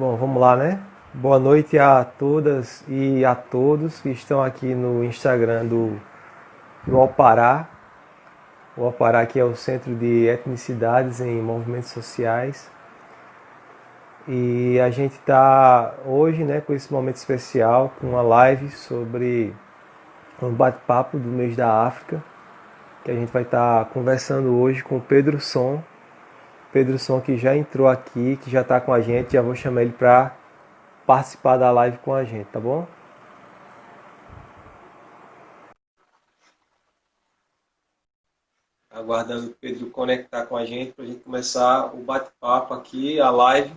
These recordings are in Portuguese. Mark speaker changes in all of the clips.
Speaker 1: Bom, vamos lá, né? Boa noite a todas e a todos que estão aqui no Instagram do Alpará. O Alpará que é o Centro de Etnicidades em Movimentos Sociais. E a gente está hoje, né, com esse momento especial, com uma live sobre um bate-papo do mês da África, que a gente vai estar conversando hoje com o Pedro Som. Pedro Som que já entrou aqui, que já está com a gente, já vou chamar ele para participar da live com a gente, tá bom? Aguardando o Pedro conectar com a gente para a gente começar o bate-papo aqui, a live.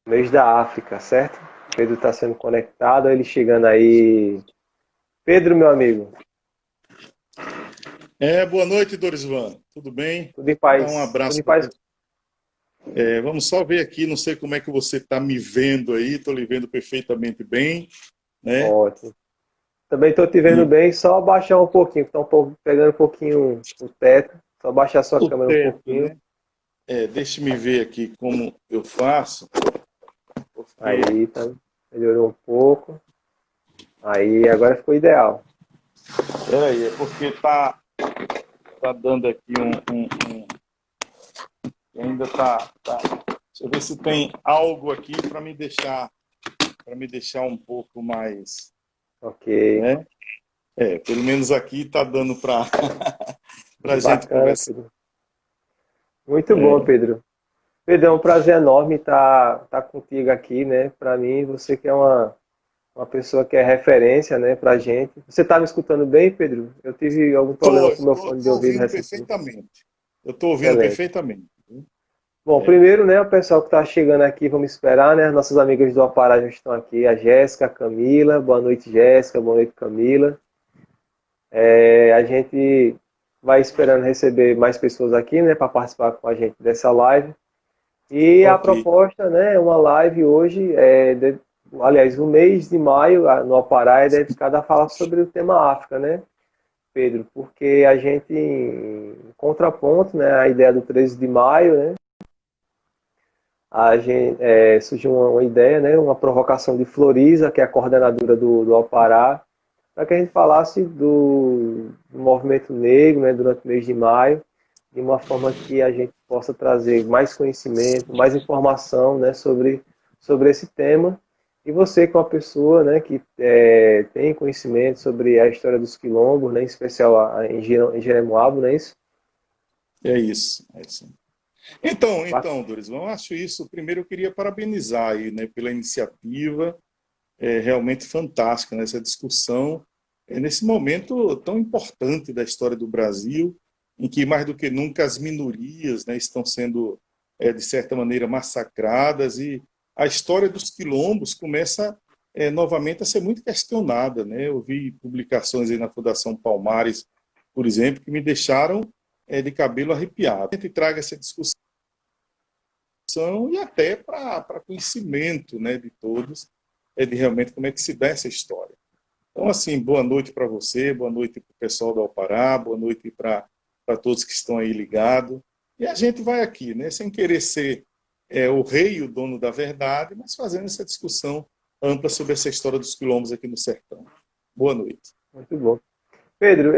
Speaker 1: Mês da África, certo? O Pedro está sendo conectado, ele chegando aí. Pedro, meu amigo,
Speaker 2: Boa noite, Dorisvan. Tudo bem?
Speaker 1: tudo em
Speaker 2: Mandar um
Speaker 1: paz? Tudo
Speaker 2: abraço
Speaker 1: em
Speaker 2: para
Speaker 1: paz?
Speaker 2: todos. Vamos só ver aqui, não sei como é que você está me vendo aí, estou lhe vendo perfeitamente bem, né?
Speaker 1: Ótimo. Também estou te vendo
Speaker 2: E
Speaker 1: bem, só baixar um pouquinho, está pegando um pouquinho o teto. Só baixar a sua
Speaker 2: o
Speaker 1: câmera um
Speaker 2: teto,
Speaker 1: pouquinho.
Speaker 2: né? Deixe-me ver aqui como eu faço, porque
Speaker 1: Aí, tá, melhorou um pouco. Aí, agora ficou ideal.
Speaker 2: peraí, é porque tá dando aqui ainda tá. Deixa eu ver se tem algo aqui para me deixar um pouco mais,
Speaker 1: Ok.
Speaker 2: né? Pelo menos aqui está dando para
Speaker 1: Que
Speaker 2: a gente
Speaker 1: bacana,
Speaker 2: conversar.
Speaker 1: Pedro. Muito bom,
Speaker 2: É,
Speaker 1: Pedro. Pedro, é um prazer enorme estar contigo aqui, né? Para mim, você que é uma pessoa que é referência, né, pra gente. Você está me escutando bem, Pedro? Eu tive algum problema com o meu fone de
Speaker 2: Tô
Speaker 1: ouvido
Speaker 2: ouvindo
Speaker 1: recentemente.
Speaker 2: perfeitamente. Eu estou ouvindo
Speaker 1: Excelente.
Speaker 2: perfeitamente.
Speaker 1: Bom,
Speaker 2: É,
Speaker 1: primeiro, né, o pessoal que está chegando aqui, vamos esperar, né? Nossas amigas do Apará já estão aqui, a Jéssica, a Camila. Boa noite, Jéssica. Boa noite, Camila. A gente vai esperando receber mais pessoas aqui, né, para participar com a gente dessa live. E a
Speaker 2: ok.
Speaker 1: proposta, né, é uma live hoje, aliás, o mês de maio no Apará é dedicado a falar sobre o tema África, né, Pedro? Porque a gente, em contraponto, né, à ideia do 13 de maio, né, surgiu uma ideia, né, uma provocação de Floriza, que é a coordenadora do Apará, para que a gente falasse do movimento negro, né, durante o mês de maio, de uma forma que a gente possa trazer mais conhecimento, mais informação, né, sobre esse tema. E você, que é uma pessoa, né, que tem conhecimento sobre a história dos quilombos, né, em especial em Jeremoabo, não é isso?
Speaker 2: É isso. É isso. Então, Doris, eu acho isso. Primeiro, eu queria parabenizar aí, né, pela iniciativa, realmente fantástica nessa discussão, nesse momento tão importante da história do Brasil, em que mais do que nunca as minorias, né, estão sendo, de certa maneira, massacradas e a história dos quilombos começa novamente a ser muito questionada, né? Eu vi publicações aí na Fundação Palmares, por exemplo, que me deixaram de cabelo arrepiado. A gente traga essa discussão e até para conhecimento, né, de todos, de realmente como é que se dá essa história. Então, assim, boa noite para você, boa noite para o pessoal do Alpará, boa noite para todos que estão aí ligados. E a gente vai aqui, né, sem querer ser o rei, o dono da verdade, mas fazendo essa discussão ampla sobre essa história dos quilombos aqui no sertão. Boa noite.
Speaker 1: Muito bom. Pedro,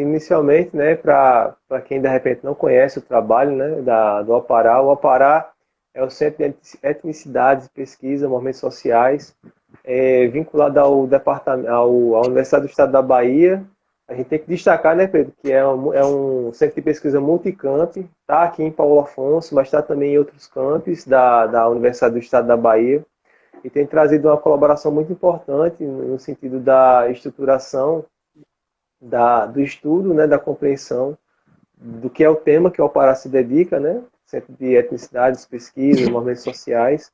Speaker 1: inicialmente, né, para quem de repente não conhece o trabalho, né, do Apará, o Apará é o Centro de Etnicidades, Pesquisa, Movimentos Sociais, vinculado ao departamento, à Universidade do Estado da Bahia. A gente tem que destacar, né, Pedro, que é um centro de pesquisa multicamp, está aqui em Paulo Afonso, mas está também em outros campos da Universidade do Estado da Bahia, e tem trazido uma colaboração muito importante no sentido da estruturação do estudo, né, da compreensão do que é o tema que o Alpará se dedica, né, Centro de Etnicidades, Pesquisas, Movimentos Sociais,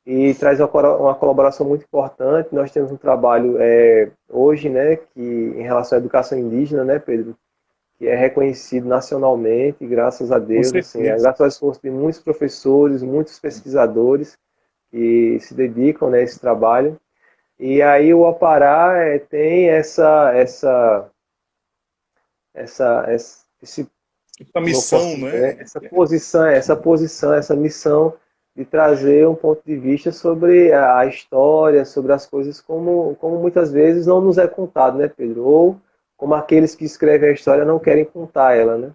Speaker 1: e traz uma colaboração muito importante. Nós temos um trabalho hoje, né, que em relação à educação indígena, né, Pedro, que é reconhecido nacionalmente, graças a
Speaker 2: Com
Speaker 1: Deus, assim,
Speaker 2: certeza.
Speaker 1: graças ao esforço de muitos professores, muitos pesquisadores que se dedicam, né, a esse trabalho. E aí o Apará tem esse
Speaker 2: A
Speaker 1: como eu posso
Speaker 2: missão,
Speaker 1: dizer,
Speaker 2: né?
Speaker 1: né? Essa posição, essa missão de trazer um ponto de vista sobre a história, sobre as coisas como muitas vezes não nos é contado, né, Pedro? Ou como aqueles que escrevem a história não querem contar ela, né?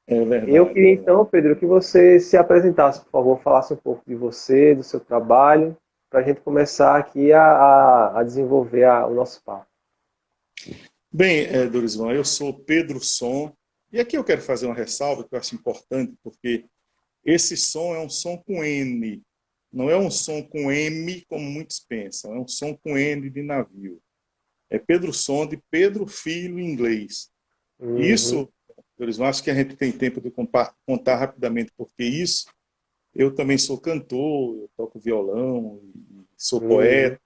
Speaker 2: É
Speaker 1: Eu
Speaker 2: verdade, é
Speaker 1: queria
Speaker 2: verdade.
Speaker 1: então, Pedro, que você se apresentasse, por favor, falasse um pouco de você, do seu trabalho, para a gente começar aqui a desenvolver o nosso papo.
Speaker 2: Bem, Dorisvan, eu sou Pedro Som, e aqui eu quero fazer uma ressalva que eu acho importante, porque esse som é um som com N, não é um som com M, como muitos pensam, é um som com N de navio. É Pedro Som de Pedro Filho em inglês.
Speaker 1: Uhum,
Speaker 2: Isso, Dorisvan, acho que a gente tem tempo de contar rapidamente, porque isso, eu também sou cantor, eu toco violão, sou
Speaker 1: uhum,
Speaker 2: poeta.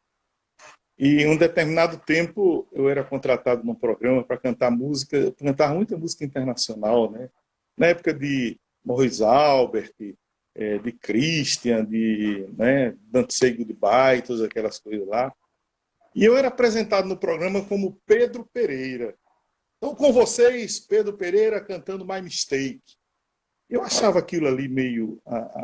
Speaker 2: E em um determinado tempo eu era contratado num programa para cantar música, cantar muita música internacional, né? Na época de Maurice Albert, de Christian, de, né, Don't Say Goodbye, todas aquelas coisas lá. E eu era apresentado no programa como Pedro Pereira. Então, com vocês, Pedro Pereira cantando My Mistake. Eu achava aquilo ali meio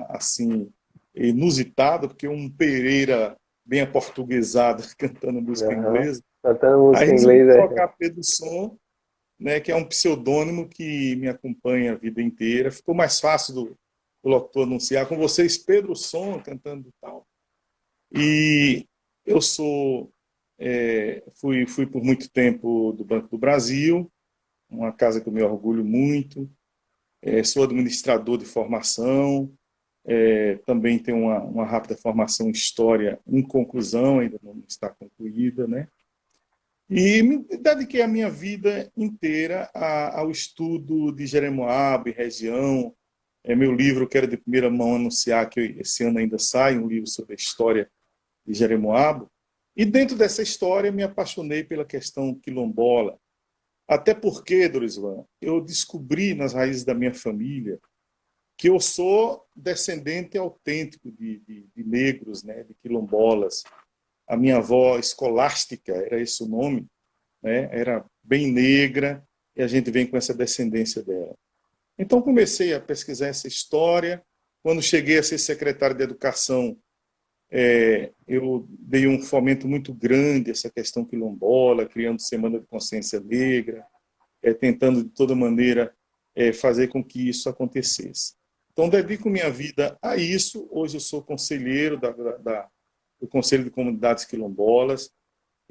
Speaker 2: assim inusitado, porque um Pereira bem aportuguesado cantando música
Speaker 1: uhum.
Speaker 2: inglesa.
Speaker 1: Cantando
Speaker 2: Aí
Speaker 1: música em
Speaker 2: resolvi
Speaker 1: inglês, é.
Speaker 2: colocar Pedro Som, né, que é um pseudônimo que me acompanha a vida inteira. Ficou mais fácil do locutor anunciar com vocês, Pedro Som, cantando e tal. E eu fui por muito tempo do Banco do Brasil, uma casa que eu me orgulho muito. Sou administrador de formação, também tenho uma rápida formação em história em conclusão, ainda não está concluída, né? E me dediquei a minha vida inteira ao estudo de Jeremoabo e região. Meu livro, quero de primeira mão anunciar que esse ano ainda sai, um livro sobre a história de Jeremoabo. E dentro dessa história me apaixonei pela questão quilombola. Até porque, Dorislan, eu descobri nas raízes da minha família que eu sou descendente autêntico de negros, né, de quilombolas. A minha avó escolástica, era esse o nome, né, era bem negra, e a gente vem com essa descendência dela. Então comecei a pesquisar essa história. Quando cheguei a ser secretário de Educação, eu dei um fomento muito grande a essa questão quilombola, criando Semana de Consciência Negra, tentando de toda maneira fazer com que isso acontecesse. Então, dedico minha vida a isso. Hoje eu sou conselheiro do Conselho de Comunidades Quilombolas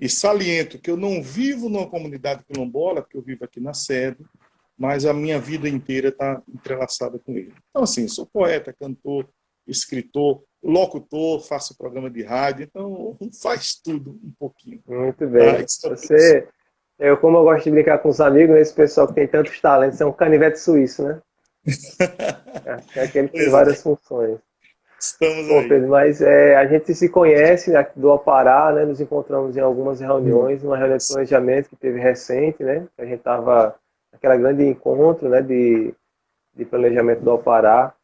Speaker 2: e saliento que eu não vivo numa comunidade quilombola, porque eu vivo aqui na sede, mas a minha vida inteira está entrelaçada com ele. Então, assim, sou poeta, cantor, escritor, locutor, faço programa de rádio, então faz tudo um pouquinho.
Speaker 1: Muito
Speaker 2: Tá?
Speaker 1: bem. Como eu gosto de brincar com os amigos, esse pessoal que tem tantos talentos, é um canivete suíço, né? É aquele que tem
Speaker 2: Pois é,
Speaker 1: várias funções.
Speaker 2: estamos
Speaker 1: Pô,
Speaker 2: aí.
Speaker 1: Pedro, mas a gente se conhece, né, do Apará, né? Nos encontramos em algumas reuniões, uma reunião de planejamento que teve recente, né? Que a gente estava naquela grande encontro, né? De planejamento do Apará.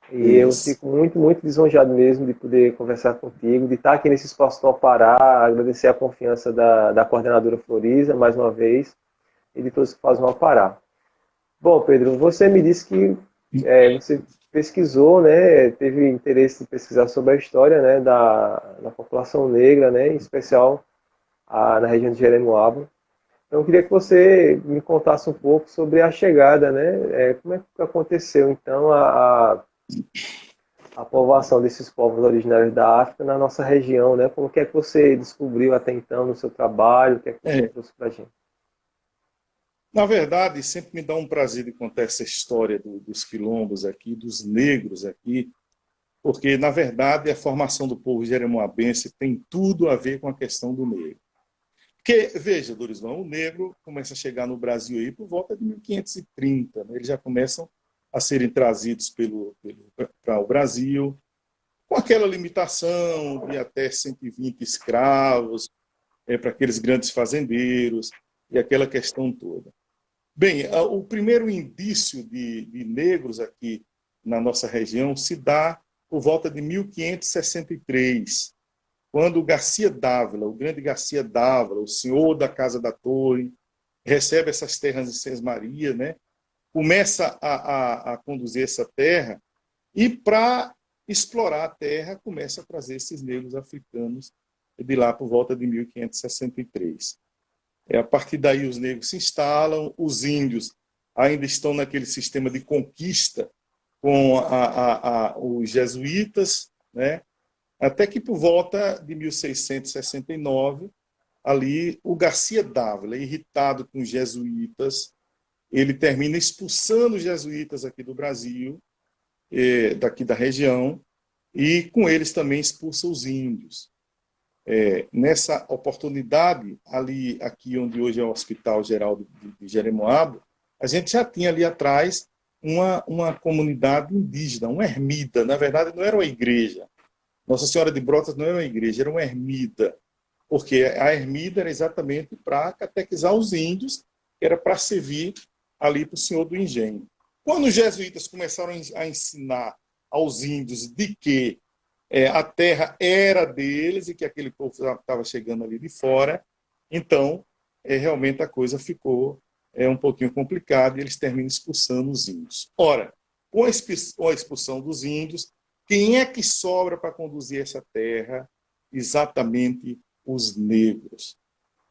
Speaker 1: E eu
Speaker 2: Isso.
Speaker 1: fico muito, muito lisonjeado mesmo de poder conversar contigo, de estar aqui nesse espaço do Apará, agradecer a confiança da coordenadora Floriza, mais uma vez, e de todos que fazem o Apará. Bom, Pedro, você me disse que você pesquisou, né, teve interesse em pesquisar sobre a história, né, da população negra, né, em especial na região de Jeremoabo. Então, eu queria que você me contasse um pouco sobre a chegada, né, como é que aconteceu, então, a povoação desses povos originários da África na nossa região, né? Como que é que você descobriu até então no seu trabalho, o que é que você
Speaker 2: É,
Speaker 1: trouxe para a gente?
Speaker 2: na verdade, sempre me dá um prazer de contar essa história dos quilombos aqui, dos negros aqui, porque, na verdade, a formação do povo jeremoabense tem tudo a ver com a questão do negro. Porque, veja, Dorisvão, o negro começa a chegar no Brasil aí por volta de 1530, né? Eles já começam a serem trazidos para o Brasil, com aquela limitação de até 120 escravos, para aqueles grandes fazendeiros, e aquela questão toda. Bem, o primeiro indício de negros aqui na nossa região se dá por volta de 1563, quando Garcia Dávila, o grande Garcia Dávila, o senhor da Casa da Torre, recebe essas terras de Sesmaria, né? Começa a conduzir essa terra e para explorar a terra, começa a trazer esses negros africanos de lá por volta de 1563. A partir daí os negros se instalam, os índios ainda estão naquele sistema de conquista com os jesuítas, né? Até que por volta de 1669, ali o Garcia Dávila, irritado com os jesuítas, ele termina expulsando os jesuítas aqui do Brasil, daqui da região, e com eles também expulsa os índios. Nessa oportunidade, ali, aqui onde hoje é o Hospital Geral de Jeremoabo, a gente já tinha ali atrás uma comunidade indígena, uma ermida. Na verdade, não era uma igreja. Nossa Senhora de Brotas não era uma igreja, era uma ermida. Porque a ermida era exatamente para catequizar os índios, era para servir ali para o senhor do engenho. Quando os jesuítas começaram a ensinar aos índios de que a terra era deles e que aquele povo estava chegando ali de fora, então realmente a coisa ficou um pouquinho complicada e eles terminam expulsando os índios. Ora, com a expulsão dos índios, quem é que sobra para conduzir essa terra? Exatamente os negros.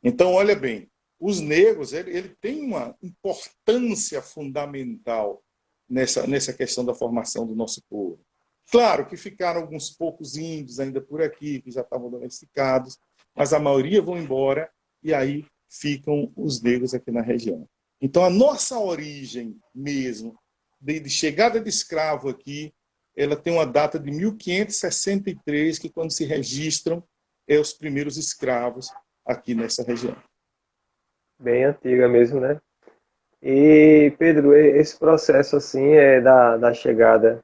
Speaker 2: Então, olha bem, os negros ele tem uma importância fundamental nessa questão da formação do nosso povo. Claro que ficaram alguns poucos índios ainda por aqui, que já estavam domesticados, mas a maioria vão embora e aí ficam os negros aqui na região. Então, a nossa origem mesmo, de chegada de escravo aqui, ela tem uma data de 1563, que quando se registram os primeiros escravos aqui nessa região.
Speaker 1: Bem antiga mesmo, né? E, Pedro, esse processo assim da chegada,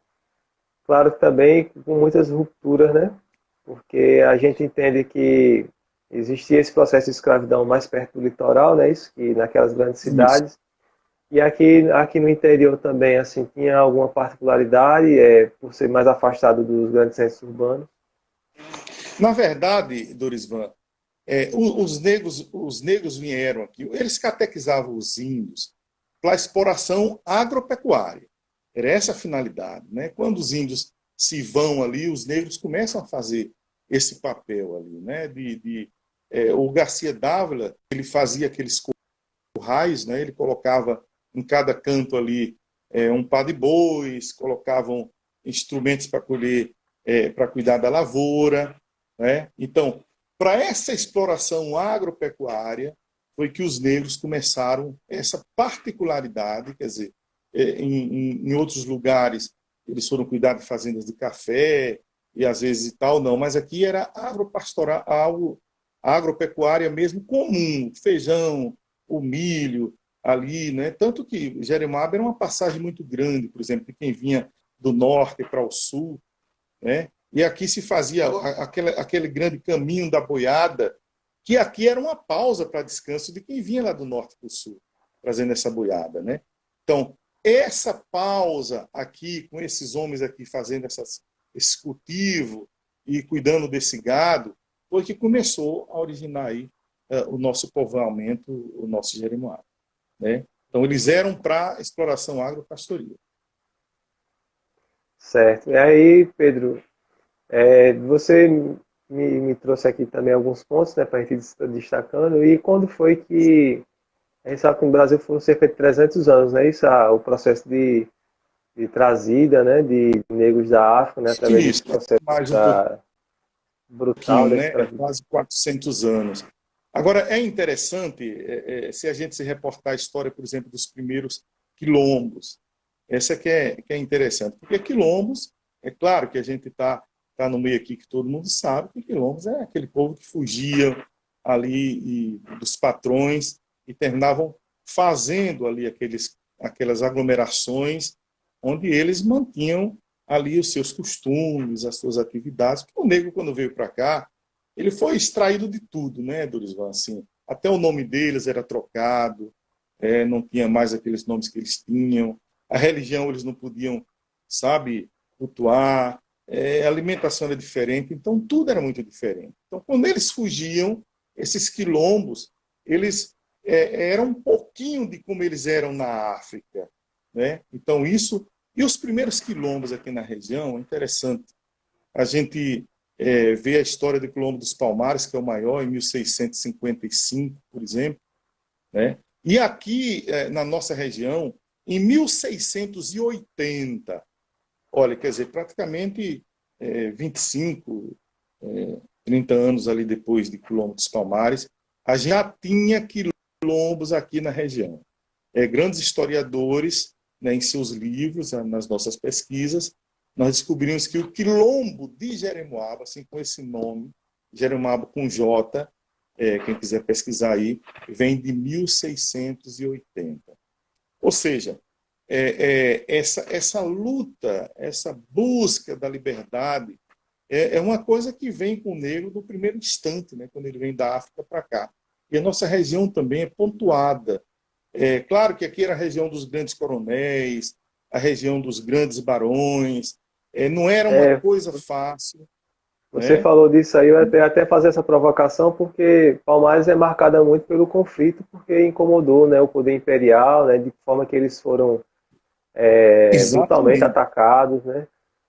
Speaker 1: claro que também com muitas rupturas, né? Porque a gente entende que existia esse processo de escravidão mais perto do litoral, né? Isso, que naquelas grandes cidades. E aqui no interior também, assim, tinha alguma particularidade, por ser mais afastado dos grandes centros urbanos?
Speaker 2: Na verdade, Dorisvan, os negros vieram aqui, eles catequizavam os índios para a exploração agropecuária. Era essa a finalidade, né? Quando os índios se vão ali, os negros começam a fazer esse papel ali, né? O Garcia Dávila, ele fazia aqueles currais, né? Ele colocava em cada canto ali um par de bois, colocavam instrumentos para colher, para cuidar da lavoura, né? Então, para essa exploração agropecuária, foi que os negros começaram essa particularidade, quer dizer, em outros lugares eles foram cuidar de fazendas de café e às vezes e tal, não, mas aqui era agropastoral, agropecuária mesmo comum, feijão, o milho ali, né? Tanto que Jeremoabo era uma passagem muito grande, por exemplo, de quem vinha do norte para o sul, né? E aqui se fazia aquele grande caminho da boiada, que aqui era uma pausa para descanso de quem vinha lá do norte para o sul, trazendo essa boiada, né? Então, essa pausa aqui, com esses homens aqui fazendo esse cultivo e cuidando desse gado, foi que começou a originar aí o nosso povoamento, o nosso Jeremoabo, né? Então, eles eram para exploração agropastoria.
Speaker 1: Certo. E aí, Pedro, você me trouxe aqui também alguns pontos, né, para a gente ir destacando. E quando foi que a gente sabe que no Brasil foram cerca de 300 anos, né? Isso, o processo de trazida, né, de negros da África, né, através desse
Speaker 2: Isso,
Speaker 1: processo
Speaker 2: mais um pouquinho,
Speaker 1: brutal da
Speaker 2: né? É
Speaker 1: escravidão.
Speaker 2: quase 400 anos. Agora, é interessante se a gente se reportar a história, por exemplo, dos primeiros quilombos. Essa que é interessante, porque quilombos, é claro que a gente tá no meio aqui que todo mundo sabe que quilombos é aquele povo que fugia ali dos patrões e terminavam fazendo ali aquelas aglomerações onde eles mantinham ali os seus costumes, as suas atividades. Porque o negro, quando veio para cá, ele foi extraído de tudo, né, Dorisvan? Assim, até o nome deles era trocado, não tinha mais aqueles nomes que eles tinham. A religião eles não podiam, sabe, cultuar. A alimentação era diferente, então tudo era muito diferente. Então, quando eles fugiam, esses quilombos, eles eram um pouquinho de como eles eram na África, né? Então, isso. E os primeiros quilombos aqui na região, é interessante. a gente vê a história do Quilombo dos Palmares, que é o maior, em 1655, por exemplo, né? E aqui, na nossa região, em 1680, olha, quer dizer, praticamente 25, 30 anos ali depois de Quilombo dos Palmares, a gente já tinha quilombos aqui na região. Grandes historiadores, né, em seus livros, nas nossas pesquisas, nós descobrimos que o quilombo de Jeremoabo, assim com esse nome, Jeremoabo com J, quem quiser pesquisar aí, vem de 1680. Ou seja, essa luta, essa busca da liberdade, é uma coisa que vem com o negro do primeiro instante, né, quando ele vem da África para cá. E a nossa região também é pontuada. Claro que aqui era a região dos grandes coronéis, a região dos grandes barões, não era uma coisa fácil.
Speaker 1: Você falou disso aí, eu ia até fazer essa provocação, porque Palmares é marcada muito pelo conflito, porque incomodou, né, o poder imperial, né, de forma que eles foram brutalmente
Speaker 2: Exatamente.
Speaker 1: atacados, né?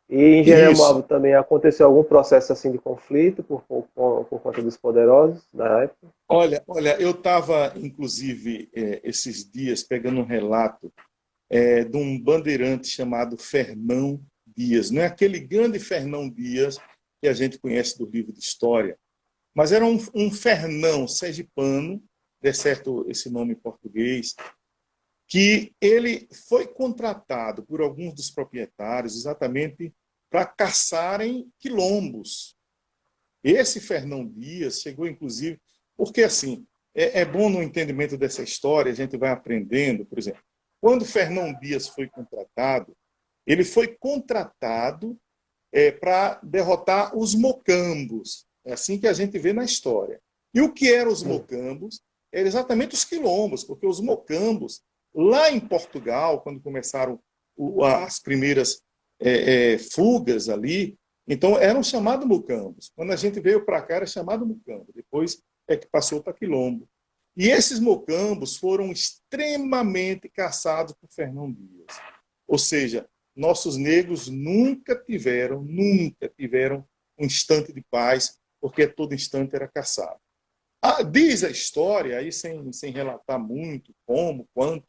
Speaker 1: E em
Speaker 2: Isso.
Speaker 1: Jeremoabo também aconteceu algum processo assim de conflito por conta dos poderosos da época?
Speaker 2: Olha, eu estava, inclusive, esses dias pegando um relato de um bandeirante chamado Fernão Dias. Não é aquele grande Fernão Dias que a gente conhece do livro de história, mas era um Fernão sergipano, de certo esse nome em português, que ele foi contratado por alguns dos proprietários exatamente para caçarem quilombos. Esse Fernão Dias chegou, inclusive, porque assim, bom no entendimento dessa história, a gente vai aprendendo, por exemplo, quando Fernão Dias foi contratado, ele foi contratado para derrotar os mocambos. É assim que a gente vê na história. E o que eram os mocambos? Eram exatamente os quilombos, porque os mocambos, lá em Portugal, quando começaram as primeiras fugas ali, então eram chamados mocambos. Quando a gente veio para cá, era chamado mocambo. Depois é que passou para quilombo. E esses mocambos foram extremamente caçados por Fernão Dias. Ou seja, nossos negros nunca tiveram um instante de paz, porque a todo instante era caçado. Diz a história, aí sem relatar muito quanto,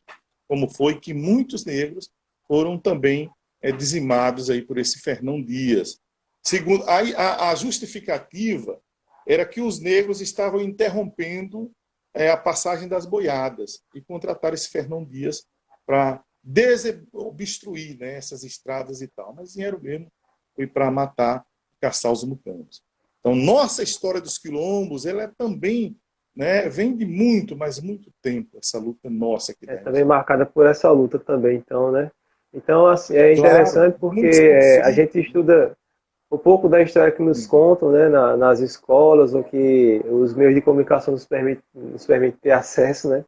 Speaker 2: como foi, que muitos negros foram também dizimados aí por esse Fernão Dias. Segundo, aí, a justificativa era que os negros estavam interrompendo a passagem das boiadas e contrataram esse Fernão Dias para desobstruir, né, essas estradas e tal. Mas dinheiro mesmo foi para matar, caçar os mucambos. Então, nossa história dos quilombos, ela também, né, vem de muito, mas muito tempo, essa luta nossa aqui da
Speaker 1: Também
Speaker 2: região.
Speaker 1: marcada por essa luta também, então, né? Então, assim, é
Speaker 2: Claro,
Speaker 1: interessante porque
Speaker 2: muitos
Speaker 1: a gente
Speaker 2: conflitos.
Speaker 1: estuda um pouco da história que nos contam, né, nas escolas, ou que os meios de comunicação nos permite ter acesso, né?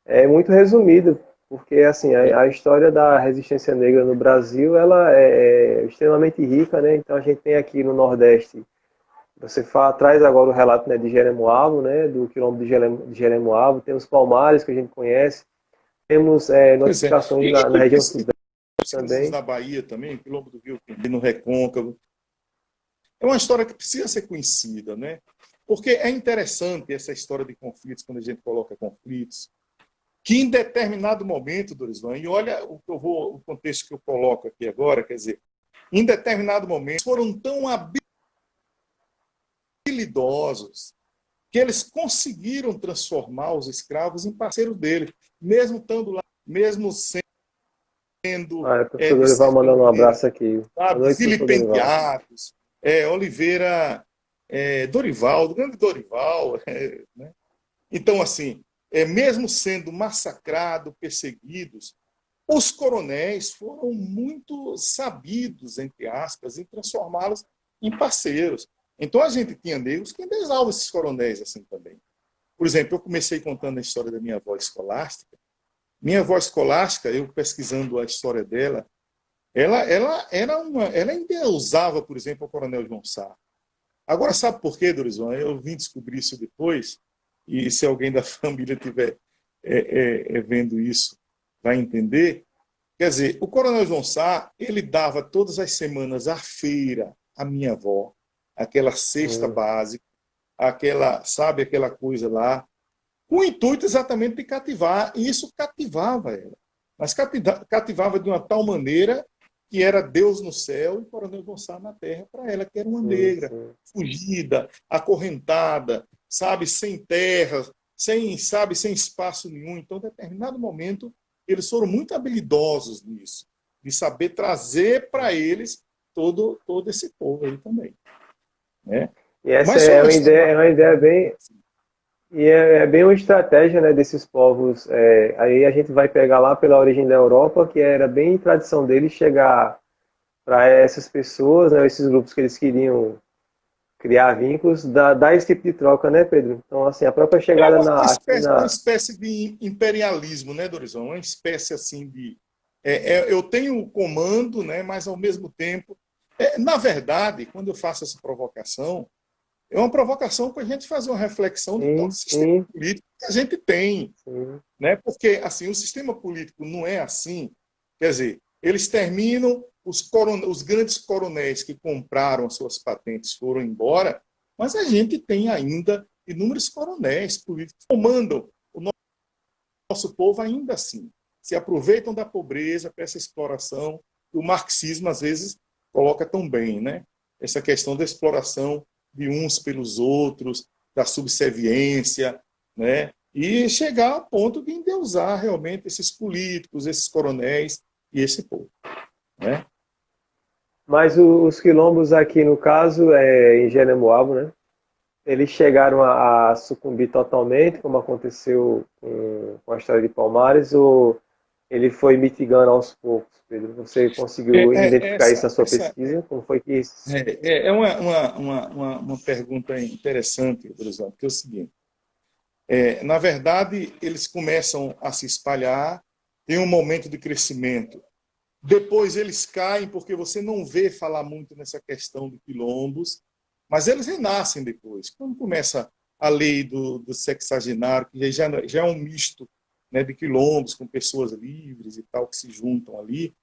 Speaker 1: É muito resumido, porque assim a história da resistência negra no Brasil ela é extremamente rica, né? Então a gente tem aqui no Nordeste, traz agora o relato, né, de Jeremoabo, né, do quilombo de Jeremoabo, tem os Palmares que a gente conhece, temos
Speaker 2: Pois é.
Speaker 1: notificações na
Speaker 2: E
Speaker 1: região
Speaker 2: pesquisas
Speaker 1: sudeste também.
Speaker 2: na Bahia também, Quilombo do Rio, no Recôncavo. É uma história que precisa ser conhecida, né? Porque é interessante essa história de conflitos, quando a gente coloca conflitos, que em determinado momento, Dorisvan, e olha o contexto que eu coloco aqui agora, quer dizer, em determinado momento foram tão habilidosos que eles conseguiram transformar os escravos em parceiros deles, mesmo estando lá, mesmo sendo,
Speaker 1: Professor
Speaker 2: de
Speaker 1: Dorival
Speaker 2: certa
Speaker 1: mandando um
Speaker 2: maneira,
Speaker 1: abraço aqui. Boa
Speaker 2: sabe,
Speaker 1: noite, professor Dorival.
Speaker 2: vilipendiados. Oliveira, Dorival, do grande Dorival. Né? Então, assim, mesmo sendo massacrados, perseguidos, os coronéis foram muito sabidos, entre aspas, em transformá-los em parceiros. Então, a gente tinha negros que endesavam esses coronéis assim também. Por exemplo, eu comecei contando a história da minha avó escolástica. Minha avó escolástica, eu pesquisando a história dela, ela ainda usava, por exemplo, o Coronel João Sá. Agora, sabe por quê, Dorizão? Eu vim descobrir isso depois, e se alguém da família estiver vendo isso, vai entender. Quer dizer, o Coronel João Sá, ele dava todas as semanas à feira a minha avó, aquela cesta
Speaker 1: Sim.
Speaker 2: básica, aquela, sabe, aquela coisa lá, com o intuito exatamente de cativar, e isso cativava ela. Mas cativava de uma tal maneira que era Deus no céu e Coronel Gonçalo na terra para ela, que era uma
Speaker 1: Sim,
Speaker 2: negra,
Speaker 1: sim.
Speaker 2: fugida, acorrentada, sabe, sem terra, sem, sabe, sem espaço nenhum. Então, em determinado momento, eles foram muito habilidosos nisso, de saber trazer para eles todo esse povo aí também, né?
Speaker 1: E essa
Speaker 2: Mas sobre a história da
Speaker 1: é uma ideia bem, é bem uma estratégia, né, desses povos. Aí a gente vai pegar lá pela origem da Europa, que era bem tradição deles chegar para essas pessoas, né, esses grupos que eles queriam criar vínculos, dar esse tipo de troca, né, Pedro? Então, assim, a própria
Speaker 2: é
Speaker 1: chegada aqui
Speaker 2: uma
Speaker 1: na.
Speaker 2: espécie de imperialismo, né, Dorizão? Uma espécie assim de. Eu tenho o comando, né, mas ao mesmo tempo. Na verdade, quando eu faço essa provocação, é uma provocação para a gente fazer uma reflexão de todo o
Speaker 1: Sim,
Speaker 2: sistema
Speaker 1: sim,
Speaker 2: político que a gente tem.
Speaker 1: sim.
Speaker 2: Né? Porque assim, o sistema político não é assim. Quer dizer, eles terminam, os grandes coronéis que compraram as suas patentes foram embora, mas a gente tem ainda inúmeros coronéis políticos que comandam o nosso povo ainda assim. Se aproveitam da pobreza para essa exploração, que o marxismo às vezes coloca tão bem, né? Essa questão da exploração de uns pelos outros, da subserviência, né? E chegar ao ponto de endeusar realmente esses políticos, esses coronéis e esse povo, né?
Speaker 1: Mas os quilombos aqui, no caso, em Jeremoabo, né? Eles chegaram a sucumbir totalmente, como aconteceu com a história de Palmares, ou ele foi mitigando aos poucos, Pedro? Você conseguiu identificar isso na sua
Speaker 2: Essa
Speaker 1: pesquisa? Como foi que isso?
Speaker 2: uma pergunta interessante, por exemplo, que é o seguinte: na verdade, eles começam a se espalhar, tem um momento de crescimento. Depois eles caem, porque você não vê falar muito nessa questão de quilombos, mas eles renascem depois. Quando começa a lei do sexagenário, que já é um misto, né, de quilombos com pessoas livres e tal, que se juntam ali,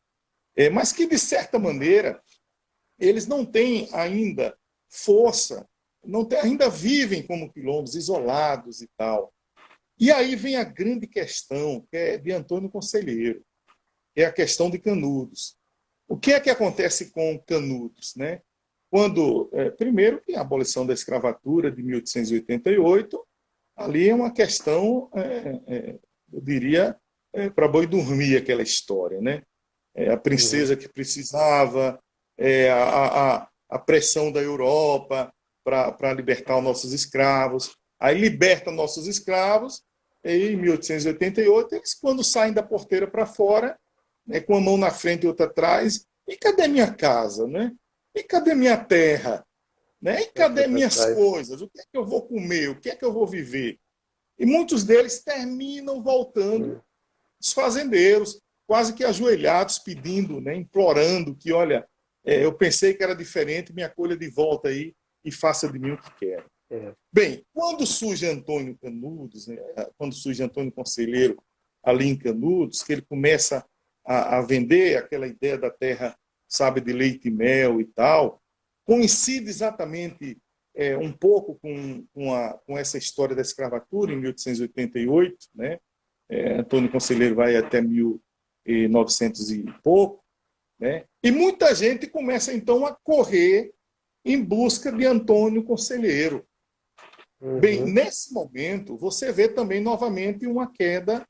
Speaker 2: mas que, de certa maneira, eles não têm ainda força, ainda vivem como quilombos, isolados e tal. E aí vem a grande questão, que é de Antônio Conselheiro, que é a questão de Canudos. O que é que acontece com Canudos, né? Quando, primeiro, que a abolição da escravatura de 1888, ali é uma questão, eu diria, para boi dormir aquela história, né? A
Speaker 1: Uhum.
Speaker 2: princesa que precisava, a pressão da Europa para libertar os nossos escravos. Aí liberta nossos escravos, e em 1888, eles, quando saem da porteira para fora, né, com uma mão na frente e outra atrás, e cadê minha casa? Né? E cadê minha terra? Né? E
Speaker 1: Foi
Speaker 2: cadê
Speaker 1: para
Speaker 2: minhas
Speaker 1: trás.
Speaker 2: coisas? O que é que eu vou comer? O que é que eu vou viver? E muitos deles terminam voltando
Speaker 1: Uhum.
Speaker 2: os fazendeiros, quase que ajoelhados, pedindo, né, implorando que, olha, eu pensei que era diferente, me acolha de volta aí e faça de mim o que quer.
Speaker 1: É.
Speaker 2: Bem, quando surge Antônio Canudos, né, quando surge Antônio Conselheiro ali em Canudos, que ele começa a vender aquela ideia da terra, sabe, de leite e mel e tal, coincide exatamente um pouco com essa história da escravatura em 1888, né? Antônio Conselheiro vai até 1900 e pouco, né? E muita gente começa então a correr em busca de Antônio Conselheiro. Bem,
Speaker 1: Uhum.
Speaker 2: nesse momento, você vê também novamente uma queda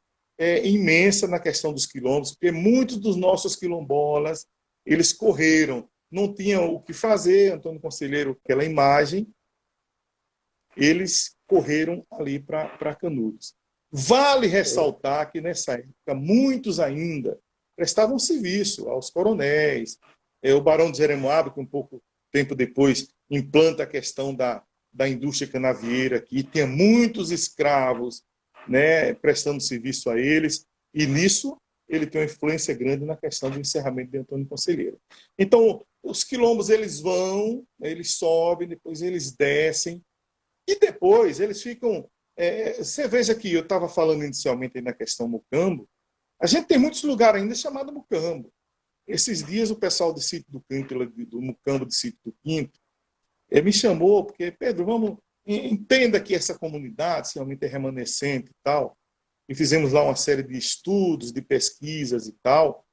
Speaker 2: imensa na questão dos quilombos, porque muitos dos nossos quilombolas, eles correram, não tinham o que fazer, Antônio Conselheiro, aquela imagem, eles correram ali para Canudos. Vale
Speaker 1: É.
Speaker 2: ressaltar que nessa época muitos ainda prestavam serviço aos coronéis. O Barão de Jeremoabo, que um pouco tempo depois implanta a questão da indústria canavieira aqui, tinha muitos escravos, né, prestando serviço a eles, e nisso ele tem uma influência grande na questão do encerramento de Antônio Conselheiro. Então, os quilombos eles vão, eles sobem, depois eles descem, e depois eles ficam. Você veja que eu estava falando inicialmente aí na questão Mucambo, a gente tem muitos lugares ainda chamado Mucambo. Esses dias o pessoal do Sítio do Quinto, do Mucambo de Sítio do Quinto, me chamou, porque, Pedro, vamos, entenda que essa comunidade realmente é remanescente e tal, e fizemos lá uma série de estudos, de pesquisas e tal,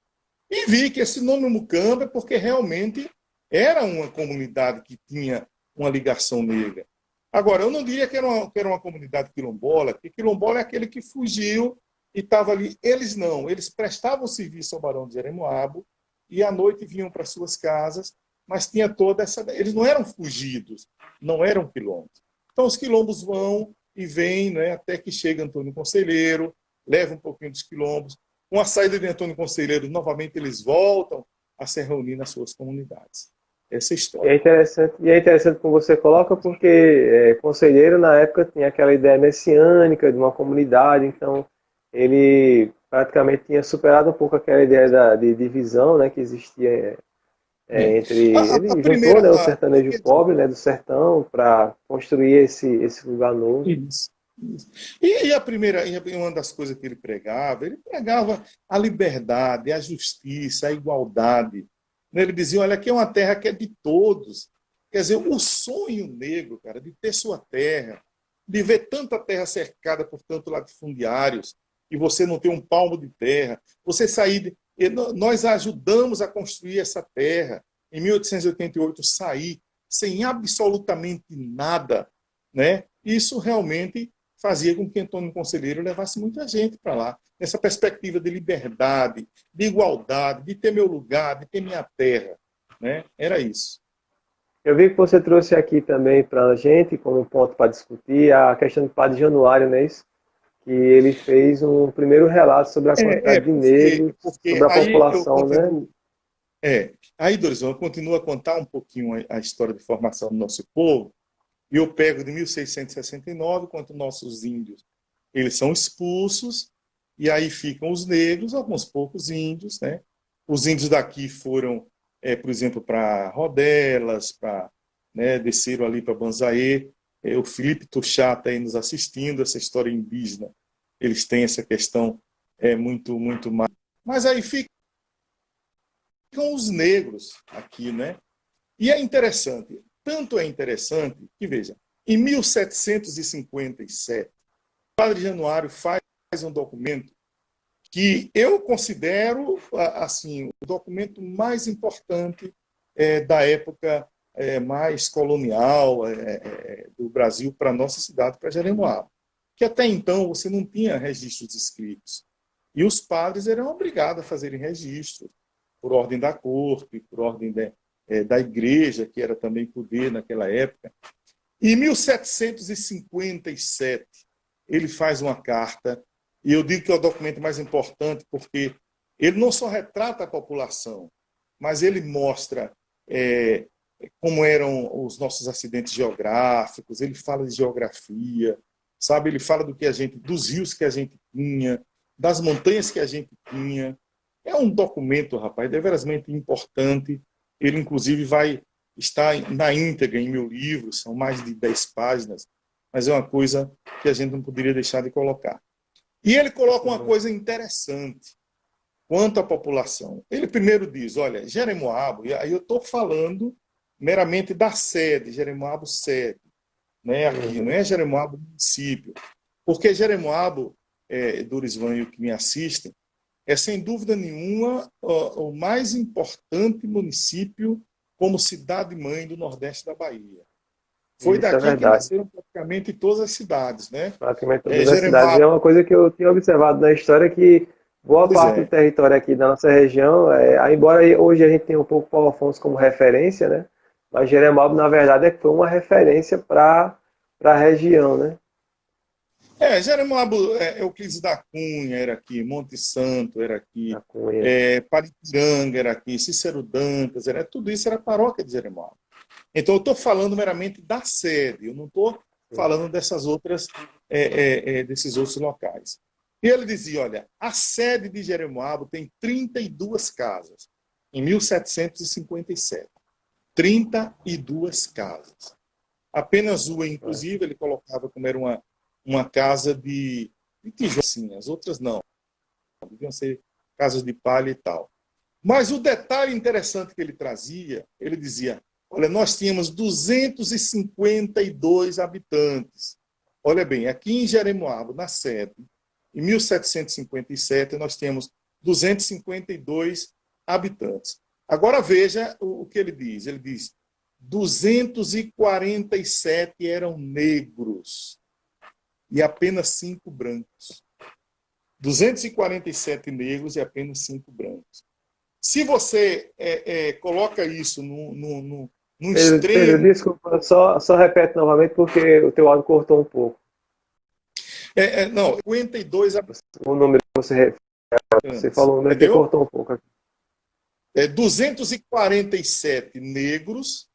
Speaker 2: e vi que esse nome Mucambo é porque realmente era uma comunidade que tinha uma ligação negra. Agora, eu não diria que era uma comunidade quilombola, porque quilombola é aquele que fugiu e estava ali. Eles não, eles prestavam serviço ao Barão de Jeremoabo e à noite vinham para suas casas, mas tinha toda essa. Eles não eram fugidos, não eram quilombos. Então, os quilombos vão e vêm, né, até que chega Antônio Conselheiro, leva um pouquinho dos quilombos. Com a saída de Antônio Conselheiro, novamente eles voltam a se reunir nas suas comunidades. Essa é a história.
Speaker 1: E é interessante como você coloca, porque Conselheiro, na época, tinha aquela ideia messiânica de uma comunidade, então ele praticamente tinha superado um pouco aquela ideia de divisão, né, que existia entre...
Speaker 2: A
Speaker 1: Ele juntou,
Speaker 2: primeira.
Speaker 1: né, o sertanejo pobre, né, do sertão para construir esse lugar novo.
Speaker 2: Isso, isso. E a primeira, e uma das coisas que ele pregava a liberdade, a justiça, a igualdade. Ele dizia, olha, aqui é uma terra que é de todos. Quer dizer, o sonho negro, cara, de ter sua terra, de ver tanta terra cercada por tanto latifundiários, e você não ter um palmo de terra, você sair de... Nós ajudamos a construir essa terra. Em 1888, sair sem absolutamente nada, né? Isso realmente fazia com que Antônio Conselheiro levasse muita gente para lá, nessa perspectiva de liberdade, de igualdade, de ter meu lugar, de ter minha terra, né? Era isso.
Speaker 1: Eu vi que você trouxe aqui também para a gente, como ponto para discutir, a questão do Padre Januário, né? Isso? Que ele fez um primeiro relato sobre a quantidade de negros,
Speaker 2: Porque
Speaker 1: sobre a
Speaker 2: aí eu
Speaker 1: população, né?
Speaker 2: continuo. Aí, Dorizão, eu continuo a contar um pouquinho a história de formação do nosso povo, e eu pego de 1669, quando nossos índios eles são expulsos, e aí ficam os negros, alguns poucos índios, né? Os índios daqui foram, por exemplo, para Rodelas, né, desceram ali para Banzaê. O Felipe Tuchá está aí nos assistindo, essa história indígena, eles têm essa questão muito, muito mais. Mas aí ficam os negros aqui, né? E é interessante, tanto é interessante que, veja, em 1757, o Padre Januário faz um documento que eu considero assim o documento mais importante da época mais colonial do Brasil para a nossa cidade, para Jeremoabo. Que até então você não tinha registros escritos. E os padres eram obrigados a fazerem registros, por ordem da corte, por ordem da igreja, que era também poder naquela época. Em 1757, ele faz uma carta, e eu digo que é o documento mais importante porque ele não só retrata a população, mas ele mostra como eram os nossos acidentes geográficos, ele fala de geografia, sabe? Ele fala dos rios que a gente tinha, das montanhas que a gente tinha. É um documento, rapaz, deverasmente importante. Ele, inclusive, vai estar na íntegra em meu livro, são mais de 10 páginas, mas é uma coisa que a gente não poderia deixar de colocar. E ele coloca uma coisa interessante quanto à população. Ele primeiro diz, olha, Jeremoabo, e aí eu estou falando meramente da sede, Jeremoabo sede, né, aqui, não é Jeremoabo município, porque Jeremoabo, Dorisvan e o que me assistem, é sem dúvida nenhuma o mais importante município como cidade-mãe do Nordeste da Bahia. Foi
Speaker 1: Isso é
Speaker 2: daqui que
Speaker 1: verdade.
Speaker 2: nasceram praticamente todas as cidades, né?
Speaker 1: Praticamente todas as cidades. E é
Speaker 2: Jeremoabo,
Speaker 1: uma coisa que eu tinha observado na história que boa
Speaker 2: pois
Speaker 1: parte do
Speaker 2: é.
Speaker 1: território aqui da nossa região, embora hoje a gente tenha um pouco Paulo Afonso como referência, né? Mas Jeremoabo, na verdade, foi uma referência para a região, né?
Speaker 2: Jeremoabo, Euclides da Cunha era aqui, Monte Santo era aqui,
Speaker 1: A Cunha.
Speaker 2: Paripiranga era aqui, Cícero Dantas, tudo isso era paróquia de Jeremoabo. Então, eu estou falando meramente da sede, eu não estou falando dessas outras, desses outros locais. E ele dizia, olha, a sede de Jeremoabo tem 32 casas, em 1757. 32 casas. Apenas uma, inclusive, ele colocava como era uma casa de tijolo, assim, as outras não, deviam ser casas de palha e tal. Mas o detalhe interessante que ele trazia, ele dizia, olha, nós tínhamos 252 habitantes. Olha bem, aqui em Jeremoabo, na sede, em 1757, nós temos 252 habitantes. Agora veja o que ele diz. Ele diz, 247 eram negros e apenas 5 brancos. 247 negros e apenas 5 brancos. Se você coloca isso no
Speaker 1: Pedro,
Speaker 2: extremo...
Speaker 1: desculpa, só repete novamente porque o teu áudio cortou um pouco.
Speaker 2: não, 52
Speaker 1: O número que você falou, o número que cortou um pouco aqui.
Speaker 2: 247 negros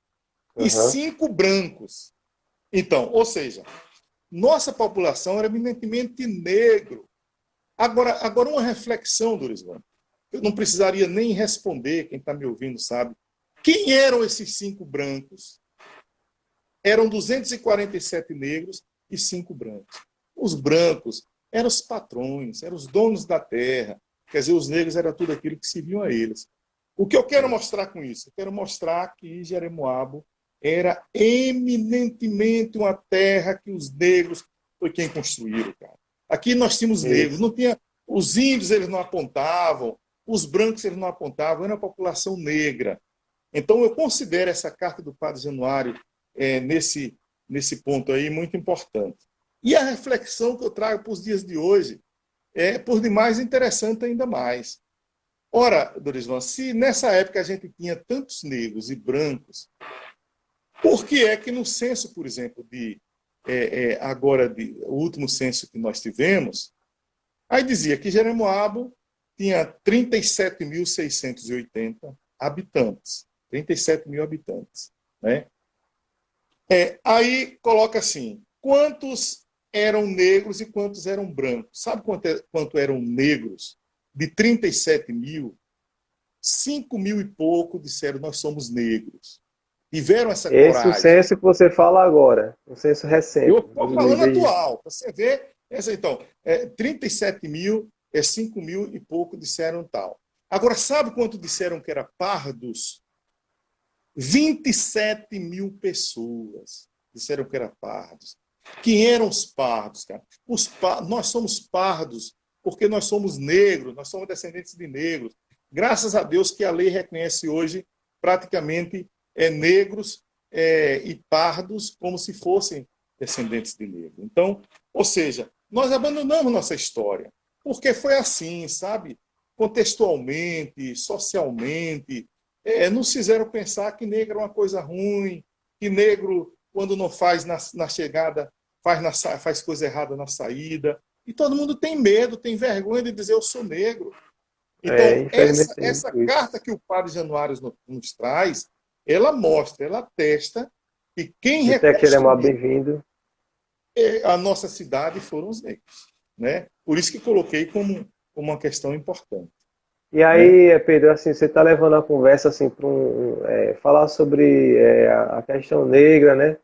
Speaker 2: e 5 brancos. Então, ou seja, nossa população era eminentemente negro. Agora uma reflexão, Dorisvan. Eu não precisaria nem responder, quem está me ouvindo sabe. Quem eram esses 5 brancos? Eram 247 negros e 5 brancos. Os brancos eram os patrões, eram os donos da terra. Quer dizer, os negros eram tudo aquilo que serviam a eles. O que eu quero mostrar com isso? Eu quero mostrar que Jeremoabo era eminentemente uma terra que os negros foi quem construíram, cara. Aqui nós tínhamos negros, não tinha, os índios eles não apontavam, os brancos eles não apontavam, era uma população negra. Então eu considero essa carta do Padre Januário nesse ponto aí muito importante. E a reflexão que eu trago para os dias de hoje é, por demais, interessante ainda mais. Ora, Dorisvan, se nessa época a gente tinha tantos negros e brancos, por que é que no censo, por exemplo, o último censo que nós tivemos, aí dizia que Jeremoabo tinha 37.680 habitantes. 37 mil habitantes. Né? Aí coloca assim, quantos eram negros e quantos eram brancos? Sabe quanto eram negros? De 37 mil, 5 mil e pouco disseram nós somos negros. Tiveram essa coragem.
Speaker 1: Esse é o censo que você fala agora, o censo recente.
Speaker 2: Eu estou falando atual, para você ver. Então, 37 mil, 5 mil e pouco disseram tal. Agora, sabe quanto disseram que era pardos? 27 mil pessoas disseram que era pardos. Quem eram os pardos, cara? Nós somos pardos porque nós somos negros, nós somos descendentes de negros. Graças a Deus que a lei reconhece hoje praticamente negros e pardos como se fossem descendentes de negros. Então, ou seja, nós abandonamos nossa história, porque foi assim, sabe? Contextualmente, socialmente, nos fizeram pensar que negro é uma coisa ruim, que negro, quando não faz na chegada, faz coisa errada na saída. E todo mundo tem medo, tem vergonha de dizer eu sou negro. Então, essa carta que o Padre Januário nos traz, ela mostra, ela atesta que quem
Speaker 1: bem-vindo.
Speaker 2: A nossa cidade foram os negros. Né? Por isso que coloquei como uma questão importante.
Speaker 1: E aí, Pedro, assim, você está levando a conversa assim, para falar sobre a questão negra, né?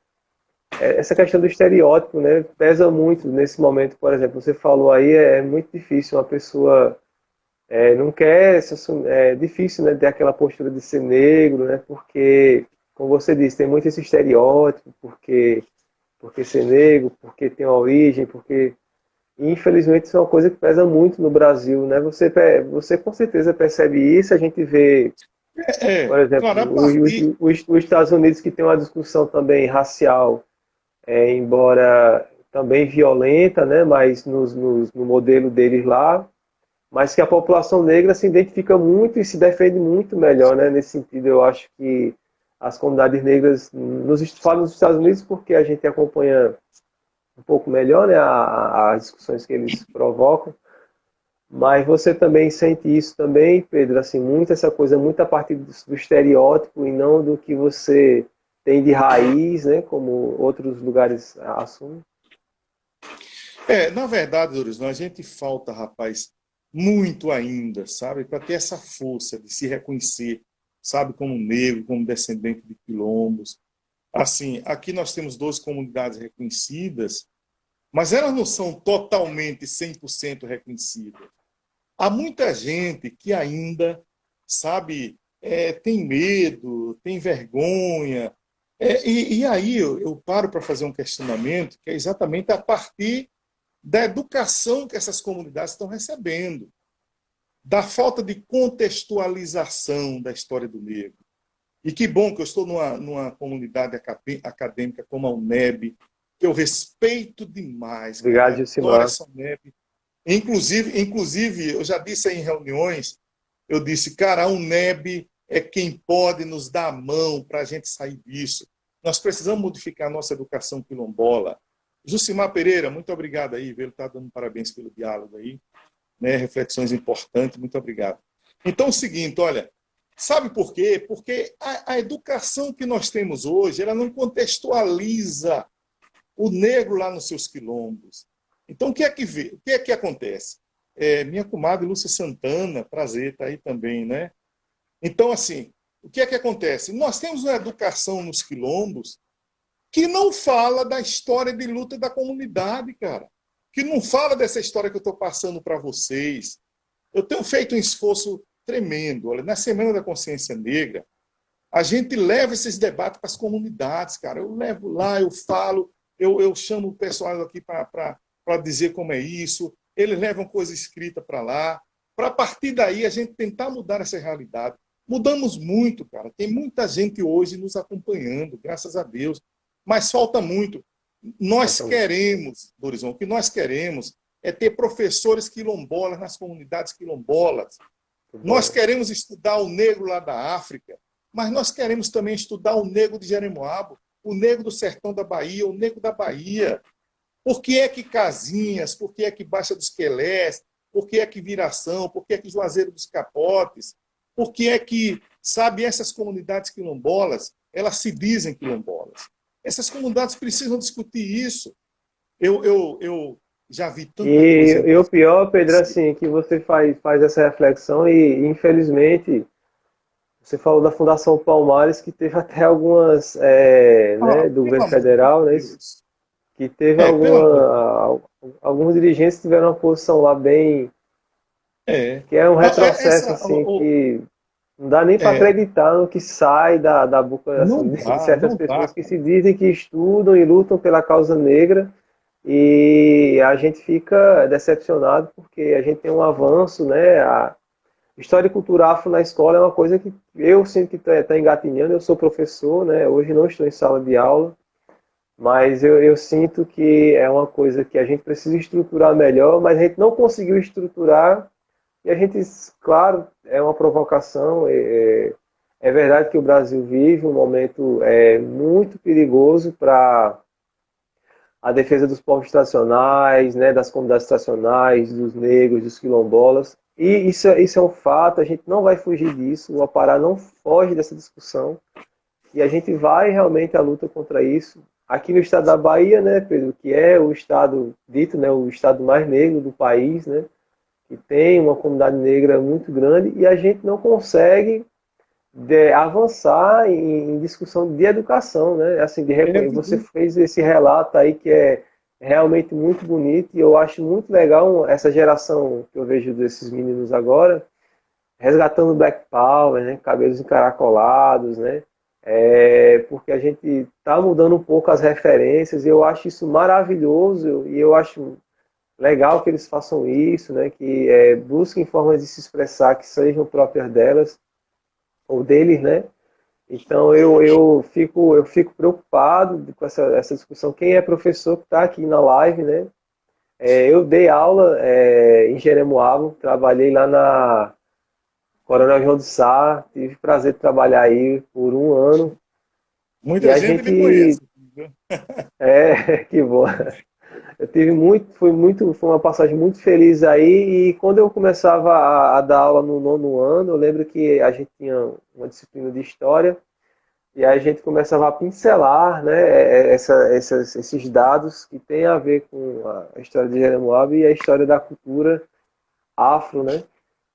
Speaker 1: Essa questão do estereótipo, né, pesa muito nesse momento. Por exemplo, você falou aí, é muito difícil uma pessoa não quer, é difícil, né, ter aquela postura de ser negro, né, porque, como você disse, tem muito esse estereótipo, porque ser negro, porque tem uma origem, porque... Infelizmente, isso é uma coisa que pesa muito no Brasil, né? Você com certeza percebe isso, a gente vê, por exemplo,
Speaker 2: claro,
Speaker 1: os Estados Unidos que tem uma discussão também racial, embora também violenta, né? Mas no modelo deles lá, mas que a população negra se identifica muito e se defende muito melhor, né? Nesse sentido, eu acho que as comunidades negras, falo nos Estados Unidos porque a gente acompanha um pouco melhor, né, as discussões que eles provocam, mas você também sente isso também, Pedro, assim, muito essa coisa, muito a partir do estereótipo e não do que você tem de raiz, né, como outros lugares assumem?
Speaker 2: Na verdade, Doris, a gente falta, rapaz, muito ainda, sabe, para ter essa força de se reconhecer, sabe, como negro, como descendente de quilombos. Assim, aqui nós temos 12 comunidades reconhecidas, mas elas não são totalmente 100% reconhecidas. Há muita gente que ainda sabe, tem medo, tem vergonha. E aí eu paro para fazer um questionamento que é exatamente a partir da educação que essas comunidades estão recebendo, da falta de contextualização da história do negro. E que bom que eu estou numa comunidade acadêmica como a UNEB, que eu respeito demais,
Speaker 1: Obrigado,
Speaker 2: cara, adoro
Speaker 1: Gilcimar.
Speaker 2: essa UNEB. Inclusive, eu já disse em reuniões, eu disse, cara, a UNEB é quem pode nos dar a mão para a gente sair disso. Nós precisamos modificar a nossa educação quilombola. Jucimar Pereira, muito obrigado aí, ele está dando parabéns pelo diálogo aí, né? Reflexões importantes, muito obrigado. Então, é o seguinte, olha, sabe por quê? Porque a educação que nós temos hoje, ela não contextualiza o negro lá nos seus quilombos. Então, o que é que acontece? Minha comadre Lúcia Santana, prazer, está aí também, né? Então, assim, o que é que acontece? Nós temos uma educação nos quilombos que não fala da história de luta da comunidade, cara. Que não fala dessa história que eu estou passando para vocês. Eu tenho feito um esforço tremendo. Olha, na Semana da Consciência Negra, a gente leva esses debates para as comunidades, cara. Eu levo lá, eu falo, eu chamo o pessoal aqui para dizer como é isso. Eles levam coisa escrita para lá. Para a partir daí a gente tentar mudar essa realidade. Mudamos muito, cara. Tem muita gente hoje nos acompanhando, graças a Deus. Mas falta muito. Nós queremos, Dorizão, o que nós queremos é ter professores quilombolas nas comunidades quilombolas. Nós queremos estudar o negro lá da África, mas nós queremos também estudar o negro de Jeremoabo, o negro do sertão da Bahia, o negro da Bahia. Por que é que Casinhas, por que é que Baixa dos Quelés, por que é que Viração, por que é que Juazeiro dos Capotes, por que é que, sabe, essas comunidades quilombolas, elas se dizem quilombolas. Essas comunidades precisam discutir isso. Eu já vi tanta coisa.
Speaker 1: E o pior, Pedro, assim, que você faz essa reflexão e, infelizmente, você falou da Fundação Palmares, que teve até algumas, né, do
Speaker 2: Pelo
Speaker 1: governo
Speaker 2: amor de
Speaker 1: federal, né,
Speaker 2: Deus.
Speaker 1: que teve
Speaker 2: Pelo amor de Deus.
Speaker 1: alguns dirigentes que tiveram uma posição lá bem,
Speaker 2: É.
Speaker 1: que é um retrocesso,
Speaker 2: Essa,
Speaker 1: assim, que não dá nem para
Speaker 2: é,
Speaker 1: acreditar no que sai da boca, assim, de certas
Speaker 2: não
Speaker 1: pessoas
Speaker 2: dá,
Speaker 1: que
Speaker 2: cara.
Speaker 1: se dizem que estudam e lutam pela causa negra, e a gente fica decepcionado porque a gente tem um avanço, né? A história e cultura afro na escola é uma coisa que eu sinto que está engatinhando. Eu sou professor, né? Hoje não estou em sala de aula, mas eu sinto que é uma coisa que a gente precisa estruturar melhor, mas a gente não conseguiu estruturar. E a gente, claro, é uma provocação. É verdade que o Brasil vive um momento muito perigoso para a defesa dos povos tradicionais, né, das comunidades tradicionais, dos negros, dos quilombolas. E isso é um fato, a gente não vai fugir disso, o Apará não foge dessa discussão. E a gente vai realmente à luta contra isso. Aqui no estado da Bahia, né, Pedro, que é o estado dito, né, o estado mais negro do país, né, que tem uma comunidade negra muito grande, e a gente não consegue avançar em discussão de educação, né? Assim, você fez esse relato aí que é realmente muito bonito e eu acho muito legal essa geração que eu vejo desses meninos agora resgatando o Black Power, né? Cabelos encaracolados, né? Porque a gente está mudando um pouco as referências e eu acho isso maravilhoso e eu acho legal que eles façam isso, né? Que busquem formas de se expressar que sejam próprias delas ou deles, né? Então eu fico preocupado com essa discussão. Quem é professor que está aqui na live, né? Eu dei aula em Jeremoabo, trabalhei lá na Coronel João de Sá, tive prazer de trabalhar aí por um ano. E
Speaker 2: Muita
Speaker 1: a
Speaker 2: gente lhe
Speaker 1: gente.
Speaker 2: conhece. Viu?
Speaker 1: Que bom. Eu tive foi uma passagem muito feliz aí, e quando eu começava a dar aula no nono ano, eu lembro que a gente tinha uma disciplina de história, e aí a gente começava a pincelar, né, esses dados que têm a ver com a história de Jeremoabo e a história da cultura afro, né?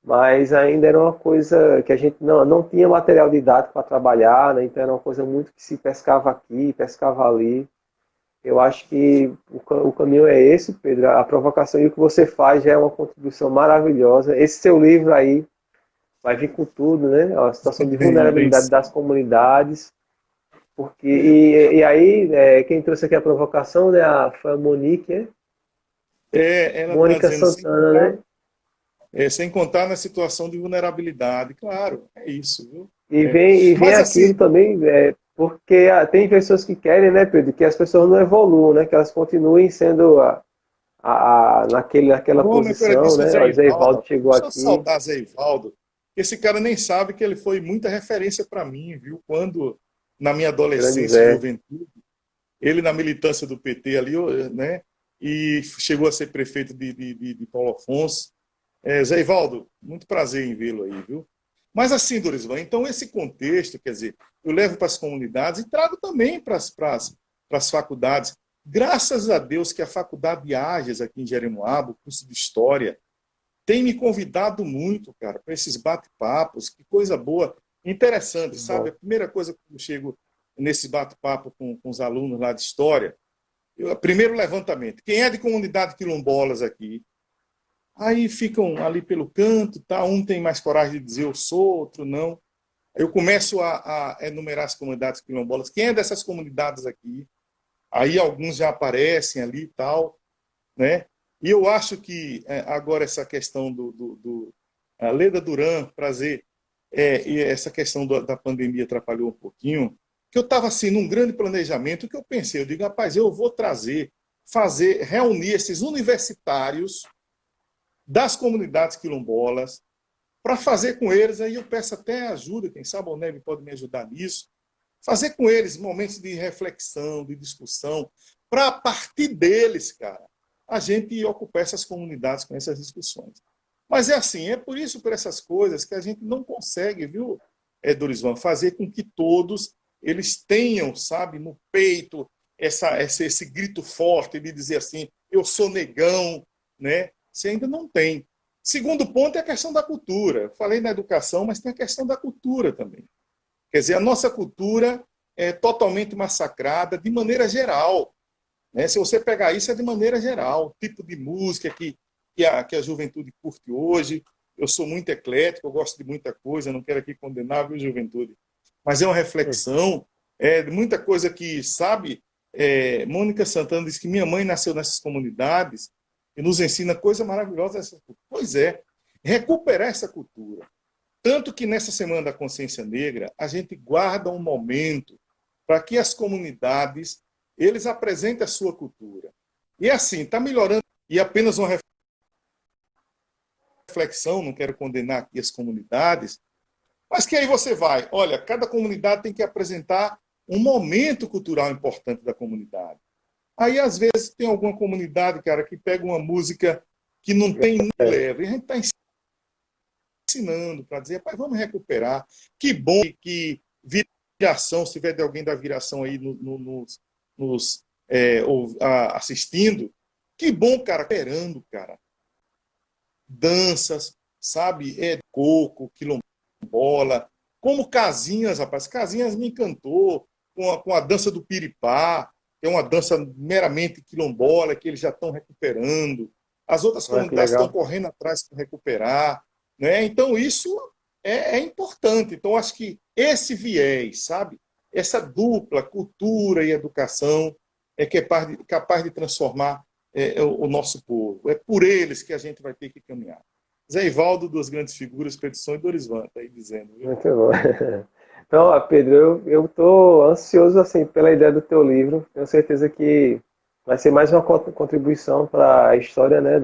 Speaker 1: Mas ainda era uma coisa que a gente não tinha material didático para trabalhar, né? Então era uma coisa muito que se pescava aqui, pescava ali. Eu acho que o caminho é esse, Pedro. A provocação e o que você faz já é uma contribuição maravilhosa. Esse seu livro aí, vai vir com tudo, né? A situação de
Speaker 2: Bem,
Speaker 1: vulnerabilidade das comunidades, porque e aí quem trouxe aqui a provocação, né? Foi a Monique, né?
Speaker 2: ela está
Speaker 1: Mônica
Speaker 2: dizendo,
Speaker 1: Santana, né?
Speaker 2: sem contar na situação de vulnerabilidade. Claro, é isso, viu?
Speaker 1: E vem
Speaker 2: Mas
Speaker 1: aquilo
Speaker 2: assim,
Speaker 1: também, porque tem pessoas que querem, né, Pedro, que as pessoas não evoluam, né? Que elas continuem sendo naquela
Speaker 2: ô, meu
Speaker 1: posição,
Speaker 2: queridíssimo
Speaker 1: né?
Speaker 2: Zé
Speaker 1: O Zé
Speaker 2: Ivaldo,
Speaker 1: Ivaldo chegou
Speaker 2: deixa eu
Speaker 1: aqui,
Speaker 2: saudar Zé Ivaldo. Esse cara nem sabe que ele foi muita referência para mim, viu? Quando, na minha
Speaker 1: grande
Speaker 2: adolescência e
Speaker 1: Zé.
Speaker 2: juventude, ele na militância do PT ali, né? E chegou a ser prefeito de Paulo Afonso. Zé Ivaldo, muito prazer em vê-lo aí, viu? Mas assim, Dorisvan, então esse contexto, quer dizer, eu levo para as comunidades e trago também para as faculdades. Graças a Deus que a Faculdade de Ágias aqui em Jeremoabo, o curso de História, tem me convidado muito, cara, para esses bate-papos, que coisa boa, interessante,
Speaker 1: Que
Speaker 2: sabe?
Speaker 1: bom.
Speaker 2: A primeira coisa que eu chego nesse bate-papo com os alunos lá de História, primeiro levantamento, quem é de comunidade quilombolas aqui? Aí ficam ali pelo canto, tá? Um tem mais coragem de dizer eu sou, outro não. Eu começo a enumerar as comunidades quilombolas. Quem é dessas comunidades aqui? Aí alguns já aparecem ali e tal, né? E eu acho que agora essa questão a Leda Duran, prazer, e essa questão da pandemia atrapalhou um pouquinho, que eu estava assim num grande planejamento que eu pensei, eu digo, rapaz, eu vou reunir esses universitários das comunidades quilombolas, para fazer com eles, aí eu peço até ajuda, quem sabe o Neve pode me ajudar nisso, fazer com eles momentos de reflexão, de discussão, para a partir deles, cara, a gente ocupar essas comunidades com essas discussões. Mas é assim, é por isso, por essas coisas, que a gente não consegue, viu, Dorisvan, fazer com que todos eles tenham, sabe, no peito, esse grito forte de dizer assim, eu sou negão, né? Você ainda não tem. Segundo ponto é a questão da cultura. Eu falei na educação, mas tem a questão da cultura também. Quer dizer, a nossa cultura é totalmente massacrada de maneira geral. Né? Se você pegar isso, é de maneira geral. O tipo de música que a juventude curte hoje. Eu sou muito eclético, eu gosto de muita coisa, não quero aqui condenar, viu, juventude? Mas é uma reflexão, de muita coisa que, sabe, Mônica Santana disse que minha mãe nasceu nessas comunidades e nos ensina coisa maravilhosa. Pois é, recuperar essa cultura. Tanto que nessa Semana da Consciência Negra, a gente guarda um momento para que as comunidades eles apresentem a sua cultura. E assim, está melhorando. E apenas uma reflexão, não quero condenar aqui as comunidades, mas que aí você vai, olha, cada comunidade tem que apresentar um momento cultural importante da comunidade. Aí, às vezes, tem alguma comunidade, cara, que pega uma música que não tem nem leva. E a gente está ensinando para dizer, pai, vamos recuperar. Que bom que viração, se tiver de alguém da viração aí nos assistindo, que bom, cara, esperando, cara. Danças, sabe? Coco, quilombola, como Casinhas, rapaz. Casinhas me encantou com a dança do piripá, que é uma dança meramente quilombola, que eles já estão recuperando. As outras
Speaker 1: Olha que
Speaker 2: comunidades estão
Speaker 1: legal.
Speaker 2: correndo atrás para recuperar. Né? Então, isso é importante. Então, acho que esse viés, sabe? Essa dupla cultura e educação é capaz de transformar o nosso povo. É por eles que a gente vai ter que caminhar. Zé Ivaldo, duas grandes figuras, Petição e Dorisvan, está aí dizendo. Viu?
Speaker 1: Muito bom. Então, Pedro, eu estou ansioso assim pela ideia do teu livro. Tenho certeza que vai ser mais uma contribuição para a história, né,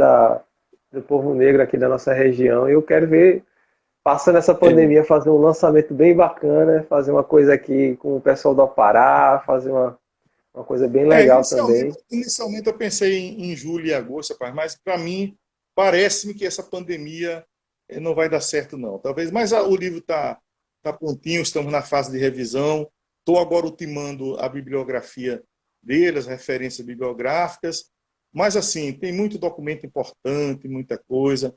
Speaker 1: do povo negro aqui da nossa região. E eu quero ver, passando essa
Speaker 2: É,
Speaker 1: pandemia, fazer um lançamento bem bacana, fazer uma coisa aqui com o pessoal do Apará, fazer uma coisa bem legal também.
Speaker 2: inicialmente eu pensei em julho e agosto, rapaz, mas para mim parece-me que essa pandemia não vai dar certo, não. Talvez, mas o livro tá prontinho, estamos na fase de revisão. Estou agora ultimando a bibliografia dele, as referências bibliográficas, mas assim, tem muito documento importante, muita coisa.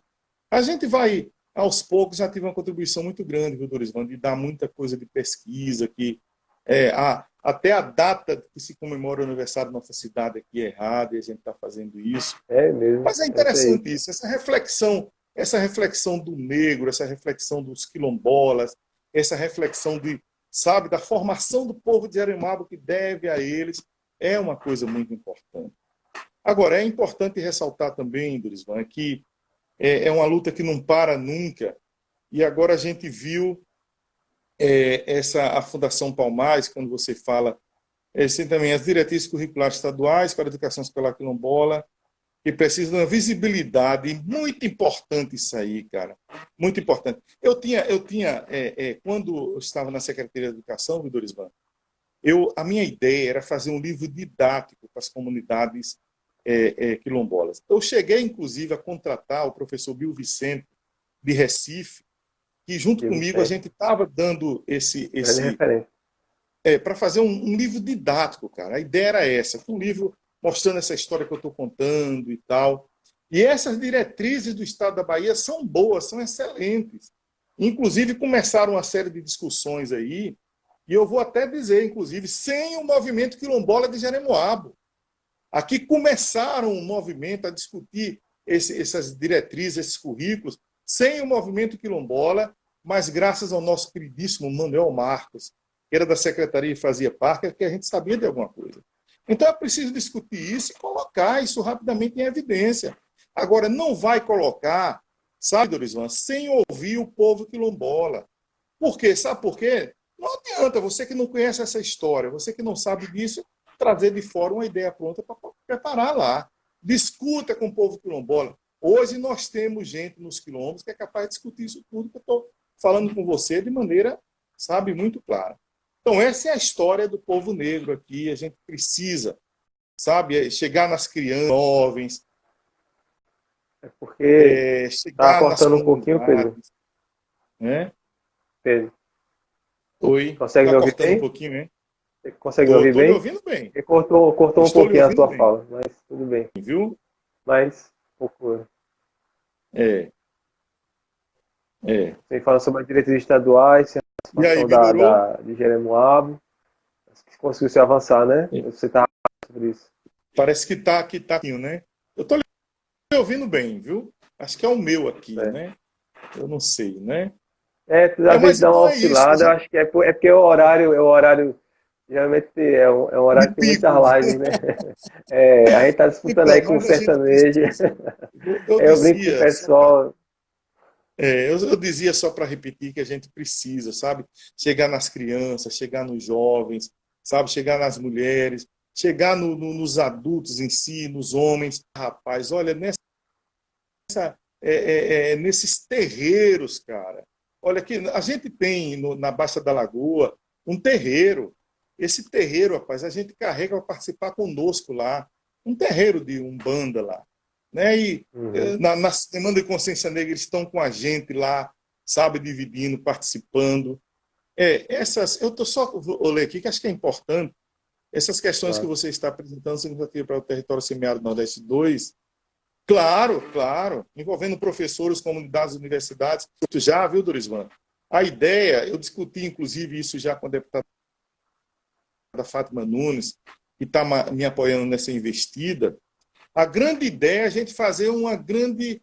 Speaker 2: A gente vai, aos poucos, já tive uma contribuição muito grande, viu, Dorisvan, de dar muita coisa de pesquisa, que até a data que se comemora o aniversário da nossa cidade aqui é errada, e a gente está fazendo isso.
Speaker 1: É mesmo,
Speaker 2: Mas é
Speaker 1: é isso aí.
Speaker 2: interessante isso, essa reflexão essa reflexão do negro, essa reflexão dos quilombolas, essa reflexão sabe, da formação do povo de Jeremoabo que deve a eles, é uma coisa muito importante. Agora, é importante ressaltar também, Dorisvan, que é uma luta que não para nunca, e agora a gente viu a Fundação Palmares, quando você fala, tem também as diretrizes curriculares estaduais para a educação escolar quilombola, que precisam de uma visibilidade, muito importante isso aí, cara, muito importante. Quando eu estava na Secretaria de Educação, Dorisvan, a minha ideia era fazer um livro didático para as comunidades quilombolas. Eu cheguei, inclusive, a contratar o professor Bill Vicente, de Recife, que junto comigo a gente estava dando para fazer um livro didático, cara. A ideia era essa, um livro mostrando essa história que eu estou contando e tal. E essas diretrizes do Estado da Bahia são boas, são excelentes. Inclusive, começaram uma série de discussões aí, e eu vou até dizer, inclusive, sem o movimento quilombola de Jeremoabo. Aqui começaram um movimento a discutir essas diretrizes, esses currículos, sem o movimento quilombola, mas graças ao nosso queridíssimo Manuel Marcos, que era da secretaria e fazia parte, que a gente sabia de alguma coisa. Então é preciso discutir isso e colocar isso rapidamente em evidência. Agora, não vai colocar, sabe, Dorisvan, sem ouvir o povo quilombola. Por quê? Sabe por quê? Não adianta, você que não conhece essa história, você que não sabe disso, trazer de fora uma ideia pronta para preparar lá. Discuta com o povo quilombola. Hoje nós temos gente nos quilombos que é capaz de discutir isso tudo que eu estou falando com você de maneira, sabe, muito clara. Então, essa é a história do povo negro aqui. A gente precisa, sabe, chegar nas crianças, jovens.
Speaker 1: É porque está cortando um pouquinho, Pedro. Pedro.
Speaker 2: Oi.
Speaker 1: Consegue me ouvir
Speaker 2: cortando
Speaker 1: bem?
Speaker 2: Um pouquinho, né?
Speaker 1: Consegue me ouvir bem?
Speaker 2: Estou lhe ouvindo bem.
Speaker 1: Cortou um pouquinho a tua fala, mas tudo bem.
Speaker 2: Viu?
Speaker 1: Mas, pouco. Você fala sobre as diretrizes estaduais, a participação de Jeremoabo. Conseguiu se avançar, né? Você está sobre isso.
Speaker 2: Parece que está aqui, né? Eu estou lhe ouvindo bem, viu? Acho que é o meu aqui, né? Eu não sei, né?
Speaker 1: Às vezes dá uma oscilada, eu acho que é porque o horário geralmente é um horário que tem muitas lives, né? A gente está disputando então, aí com o sertanejo. Eu brinco com o pessoal.
Speaker 2: Eu dizia só para repetir que a gente precisa, sabe? Chegar nas crianças, chegar nos jovens, sabe? Chegar nas mulheres, chegar nos adultos em si, nos homens. Rapaz, olha, nesses terreiros, cara. Olha aqui, a gente tem na Baixa da Lagoa um terreiro. Esse terreiro, rapaz, a gente carrega para participar conosco lá. Um terreiro de Umbanda lá. Né? E na Semana de Consciência Negra eles estão com a gente lá, sabe, dividindo, participando. Eu estou só vou ler aqui, que acho que é importante. Essas questões que você está apresentando, significativa para o território semeado Nordeste 2, claro, envolvendo professores, comunidades, universidades. Tu já viu, Dorisvan? A ideia, eu discuti inclusive isso já com a deputada Fátima Nunes, que está me apoiando nessa investida. A grande ideia é a gente fazer um grande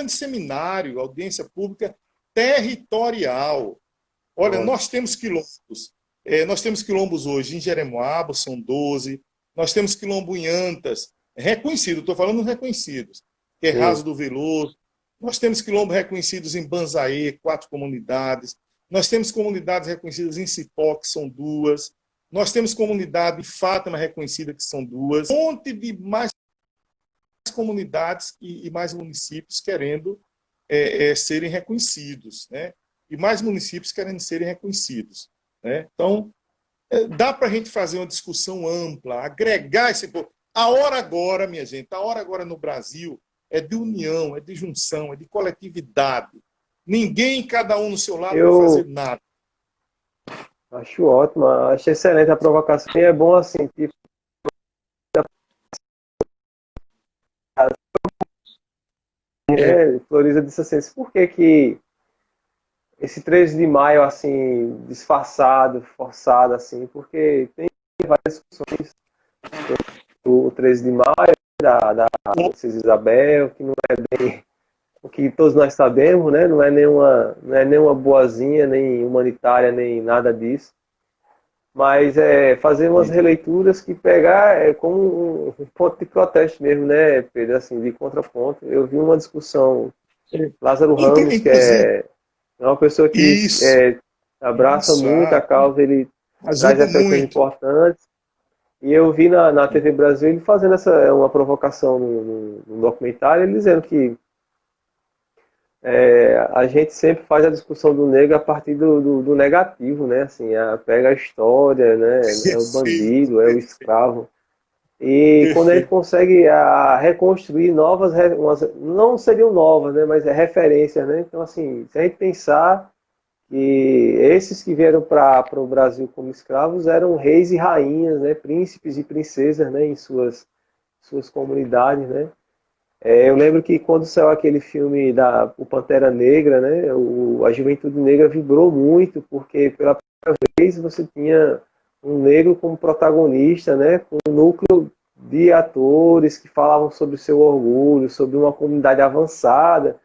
Speaker 2: seminário, audiência pública territorial. Olha, nós temos quilombos. Nós temos quilombos hoje em Jeremoabo, são 12. Nós temos quilombo em Antas, reconhecido, estou falando reconhecidos, que é Raso do Veloso. Nós temos quilombos reconhecidos em Banzaê, 4 comunidades. Nós temos comunidades reconhecidas em Cipó, que são 2. Nós temos comunidade em Fátima reconhecida, que são 2. Um monte de mais comunidades e mais municípios querendo serem reconhecidos, né? E mais municípios querendo serem reconhecidos, né? Então, dá para a gente fazer uma discussão ampla, agregar esse povo. A hora agora, minha gente, a hora agora no Brasil é de união, é de junção, é de coletividade. Ninguém, cada um no seu lado, vai fazer nada.
Speaker 1: Acho ótimo, acho excelente a provocação. E é bom assim, tipo, Floriza disse assim, por que esse 13 de maio, assim, disfarçado, forçado, assim, porque tem várias discussões o 13 de maio da Princesa Isabel, que não é bem o que todos nós sabemos, né? Não é nenhuma boazinha, nem humanitária, nem nada disso. Mas fazer umas releituras que pegar como um ponto de protesto mesmo, né, Pedro? Assim, de contraponto. Eu vi uma discussão, Lázaro Ramos, que
Speaker 2: Inclusive,
Speaker 1: é uma pessoa que
Speaker 2: isso,
Speaker 1: abraça muito a causa, ele traz
Speaker 2: ajuda
Speaker 1: reflexões
Speaker 2: muito.
Speaker 1: importantes. E eu vi na TV Brasil ele fazendo uma provocação no documentário, ele dizendo que a gente sempre faz a discussão do negro a partir do negativo, né? Assim, pega a história, né? É o
Speaker 2: Perfeito,
Speaker 1: bandido, é o
Speaker 2: perfeito,
Speaker 1: escravo. E quando a gente
Speaker 2: perfeito.
Speaker 1: consegue reconstruir não seriam novas, né? Mas é referências, né? Então, assim, se a gente pensar que esses que vieram para o Brasil como escravos eram reis e rainhas, né? Príncipes e princesas, né? Em suas comunidades, né? Eu lembro que quando saiu aquele filme o Pantera Negra, né, a juventude negra vibrou muito, porque pela primeira vez você tinha um negro como protagonista, né, com um núcleo de atores que falavam sobre o seu orgulho, sobre uma comunidade avançada,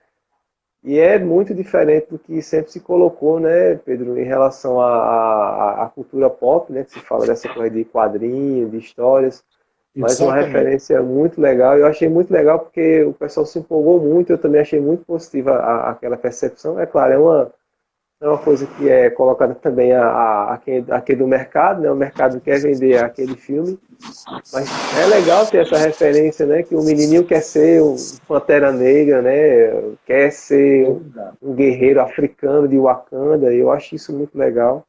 Speaker 1: e é muito diferente do que sempre se colocou, né, Pedro, em relação à cultura pop, né, que se fala dessa coisa de quadrinho, de histórias, mas uma
Speaker 2: Exatamente.
Speaker 1: referência muito legal. Eu achei muito legal porque o pessoal se empolgou muito. Eu também achei muito positiva aquela percepção. É claro, é uma coisa que é colocada também a quem do mercado, né? O mercado quer vender aquele filme, mas é legal ter essa referência, né? Que o menininho quer ser um Pantera Negra, né? Quer
Speaker 2: É
Speaker 1: ser
Speaker 2: verdade.
Speaker 1: um guerreiro africano de Wakanda. Eu acho isso muito legal.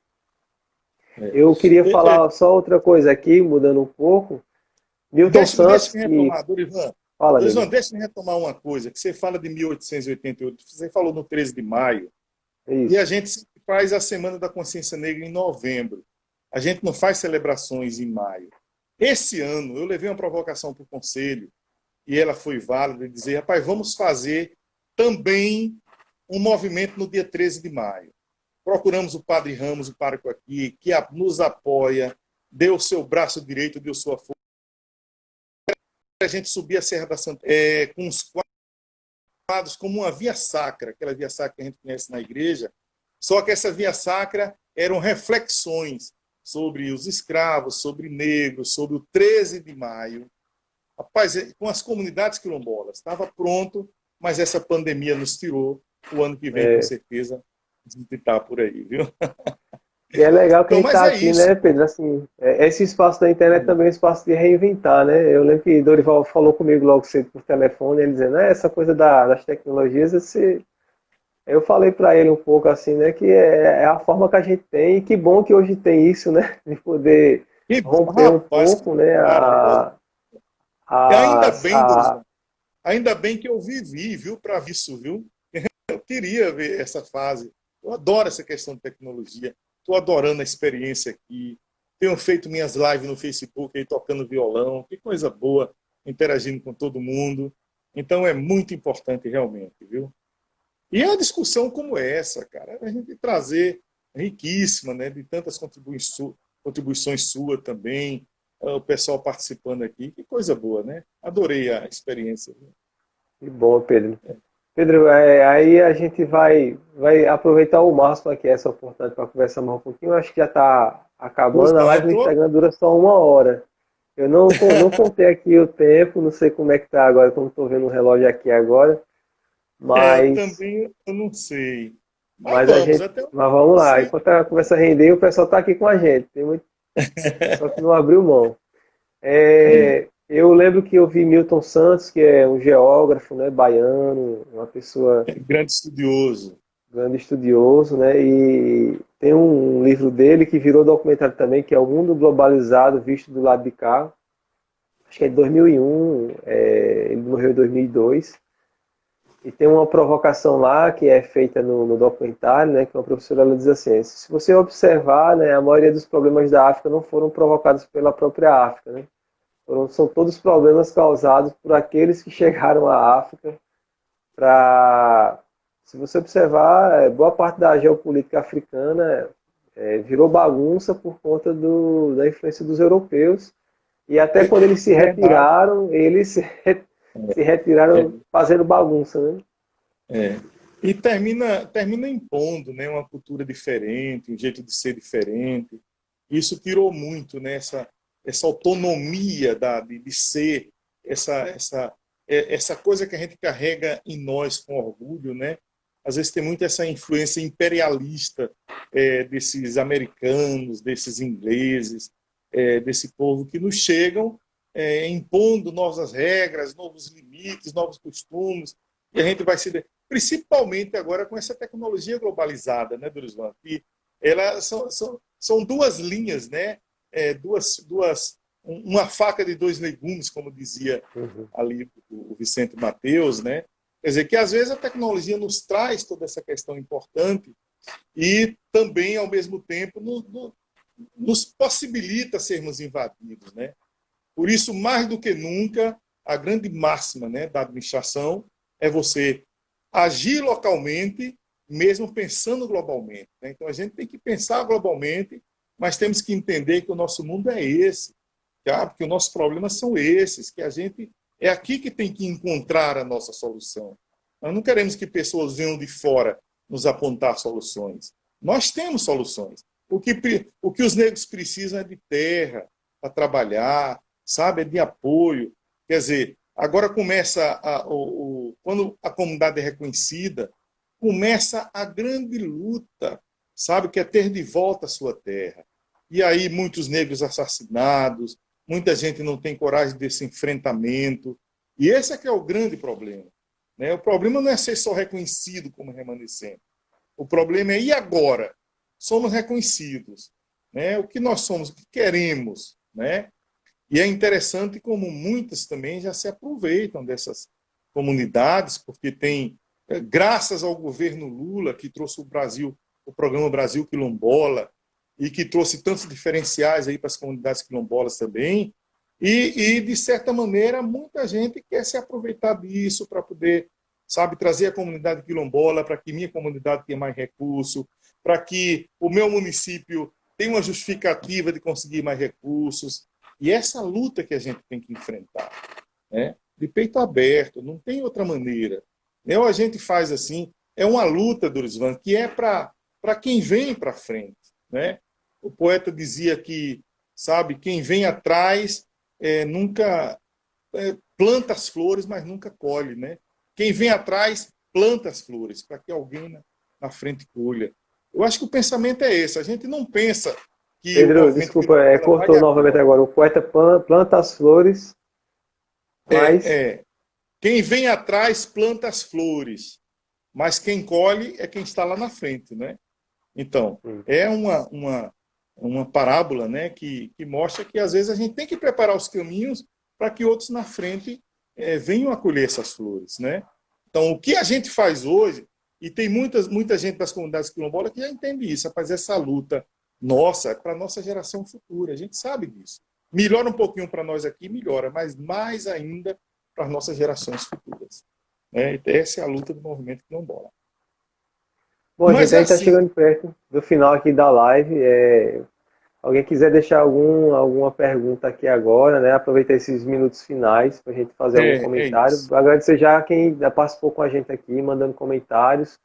Speaker 2: É.
Speaker 1: Eu queria
Speaker 2: É, é,
Speaker 1: falar só outra coisa aqui, mudando um pouco. Milton
Speaker 2: deixa
Speaker 1: Santos,
Speaker 2: eu
Speaker 1: que
Speaker 2: retomar, Dorivan.
Speaker 1: fala
Speaker 2: Dorivan,
Speaker 1: dele.
Speaker 2: deixa eu retomar uma coisa, que você fala de 1888, você falou no 13 de maio,
Speaker 1: É
Speaker 2: e a
Speaker 1: isso.
Speaker 2: gente sempre faz a Semana da Consciência Negra em novembro. A gente não faz celebrações em maio. Esse ano, eu levei uma provocação para o Conselho, e ela foi válida, de dizer, rapaz, vamos fazer também um movimento no dia 13 de maio. Procuramos o Padre Ramos, o pároco aqui, que nos apoia, deu o seu braço direito, deu sua força. A gente subir a Serra da Santa com os quadros como uma via sacra, aquela via sacra que a gente conhece na igreja, só que essa via sacra eram reflexões sobre os escravos, sobre negros, sobre o 13 de maio. Rapaz, com as comunidades quilombolas, estava pronto, mas essa pandemia nos tirou. O ano que vem, com
Speaker 1: É,
Speaker 2: certeza, a gente está por aí, viu?
Speaker 1: e é legal que a
Speaker 2: Então,
Speaker 1: gente
Speaker 2: mas
Speaker 1: está
Speaker 2: é
Speaker 1: aqui, né,
Speaker 2: isso.
Speaker 1: Pedro? Assim, esse espaço da internet também é um espaço de reinventar, né? Eu lembro que Dorival falou comigo logo cedo por telefone, ele dizendo, essa coisa das tecnologias, eu falei para ele um pouco assim, né, que é a forma que a gente tem, e que bom que hoje tem isso, né, de poder
Speaker 2: E,
Speaker 1: romper um
Speaker 2: rapaz, que
Speaker 1: pouco, né,
Speaker 2: maravilha. E ainda
Speaker 1: as,
Speaker 2: bem, Dorisman, ainda bem que eu vivi, viu, para isso, viu? Eu queria ver essa fase. Eu adoro essa questão de tecnologia. Estou adorando a experiência aqui. Tenho feito minhas lives no Facebook aí tocando violão. Que coisa boa, interagindo com todo mundo. Então é muito importante realmente, viu? E é uma discussão como essa, cara, a gente trazer riquíssima, né, de tantas contribuições suas também, o pessoal participando aqui. Que coisa boa, né? Adorei a experiência.
Speaker 1: que bom, Pedro. Pedro, aí a gente vai aproveitar o máximo aqui essa oportunidade para conversar mais um pouquinho. Eu acho que já está
Speaker 2: Pois
Speaker 1: acabando. A
Speaker 2: não,
Speaker 1: live no
Speaker 2: tô.
Speaker 1: Instagram dura só 1 hora. Eu não contei aqui o tempo, não sei como é que está agora, como estou vendo o relógio aqui agora,
Speaker 2: Eu
Speaker 1: mas,
Speaker 2: também eu não sei. Mas
Speaker 1: mas a
Speaker 2: vamos,
Speaker 1: gente,
Speaker 2: até
Speaker 1: mas vamos lá.
Speaker 2: você.
Speaker 1: Enquanto a conversa render, o pessoal está aqui com a gente. Tem muito pessoal que não abriu mão. Eu lembro que eu vi Milton Santos, que é um geógrafo, né, baiano, uma pessoa
Speaker 2: Grande estudioso.
Speaker 1: grande estudioso, né? E tem um livro dele que virou documentário também, que é O Mundo Globalizado Visto do Lado de Cá. Acho que é de 2001, ele morreu em 2002. E tem uma provocação lá que é feita no documentário, né? Que uma professora ela diz assim: se você observar, né, a maioria dos problemas da África não foram provocados pela própria África, né? São todos problemas causados por aqueles que chegaram à África para. Se você observar, boa parte da geopolítica africana virou bagunça por conta da influência dos europeus. E até quando eles se
Speaker 2: Verdade.
Speaker 1: retiraram, eles se
Speaker 2: É,
Speaker 1: retiraram fazendo bagunça, né?
Speaker 2: É. E termina impondo, né, uma cultura diferente, um jeito de ser diferente. Isso tirou muito, né, essa autonomia de ser, essa coisa que a gente carrega em nós com orgulho, né? Às vezes tem muito essa influência imperialista desses americanos, desses ingleses, desse povo que nos chegam impondo novas regras, novos limites, novos costumes, e a gente vai se principalmente agora com essa tecnologia globalizada, né, Durisvan? Que elas são duas linhas, né? Uma faca de dois legumes, como dizia ali o Vicente Mateus, né? Quer dizer, que às vezes a tecnologia nos traz toda essa questão importante e também, ao mesmo tempo, nos possibilita sermos invadidos, né? Por isso, mais do que nunca, a grande máxima, né, da administração é você agir localmente, mesmo pensando globalmente, né? Então, a gente tem que pensar globalmente, mas temos que entender que o nosso mundo é esse, tá? Porque os nossos problemas são esses, que a gente é aqui que tem que encontrar a nossa solução. Nós não queremos que pessoas venham de fora nos apontar soluções. Nós temos soluções. O que os negros precisam é de terra para trabalhar, sabe? É de apoio. Quer dizer, agora começa quando a comunidade é reconhecida, começa a grande luta, sabe? Que é ter de volta a sua terra. E aí muitos negros assassinados, muita gente não tem coragem desse enfrentamento. E esse é que é o grande problema, né? O problema não é ser só reconhecido como remanescente. O problema é, e agora? Somos reconhecidos, né? O que nós somos, o que queremos, né? E é interessante como muitas também já se aproveitam dessas comunidades, porque tem, graças ao governo Lula, que trouxe o programa Brasil Quilombola, e que trouxe tantos diferenciais aí para as comunidades quilombolas também, de certa maneira, muita gente quer se aproveitar disso para poder, sabe, trazer a comunidade quilombola para que minha comunidade tenha mais recurso, para que o meu município tenha uma justificativa de conseguir mais recursos. E essa luta que a gente tem que enfrentar, né? De peito aberto, não tem outra maneira. Ou a gente faz assim, é uma luta, Dorisvan, que é para quem vem para frente, né? O poeta dizia que, sabe, quem vem atrás nunca planta as flores, mas nunca colhe, né? Quem vem atrás planta as flores para que alguém na frente colha. Eu acho que o pensamento é esse. A gente não pensa que o
Speaker 1: Pedro,
Speaker 2: movimento
Speaker 1: desculpa,
Speaker 2: quilombola vai
Speaker 1: cortou novamente
Speaker 2: agora.
Speaker 1: agora. O poeta planta as flores, mas
Speaker 2: Quem vem atrás planta as flores, mas quem colhe é quem está lá na frente, né? Então, é uma parábola, né, que mostra que às vezes a gente tem que preparar os caminhos para que outros na frente venham a colher essas flores, né? Então, o que a gente faz hoje, e tem muita gente das comunidades quilombolas que já entende isso, é fazer essa luta nossa, para a nossa geração futura, a gente sabe disso. Melhora um pouquinho para nós aqui, melhora, mas mais ainda para as nossas gerações futuras. Essa é a luta do movimento quilombola.
Speaker 1: Bom,
Speaker 2: Mas
Speaker 1: gente,
Speaker 2: é
Speaker 1: a gente está
Speaker 2: assim,
Speaker 1: chegando perto do final aqui da live. Alguém quiser deixar alguma pergunta aqui agora, né? Aproveitar esses minutos finais para a gente fazer algum
Speaker 2: é
Speaker 1: comentário.
Speaker 2: isso.
Speaker 1: Agradecer já quem já participou com a gente aqui, mandando comentários,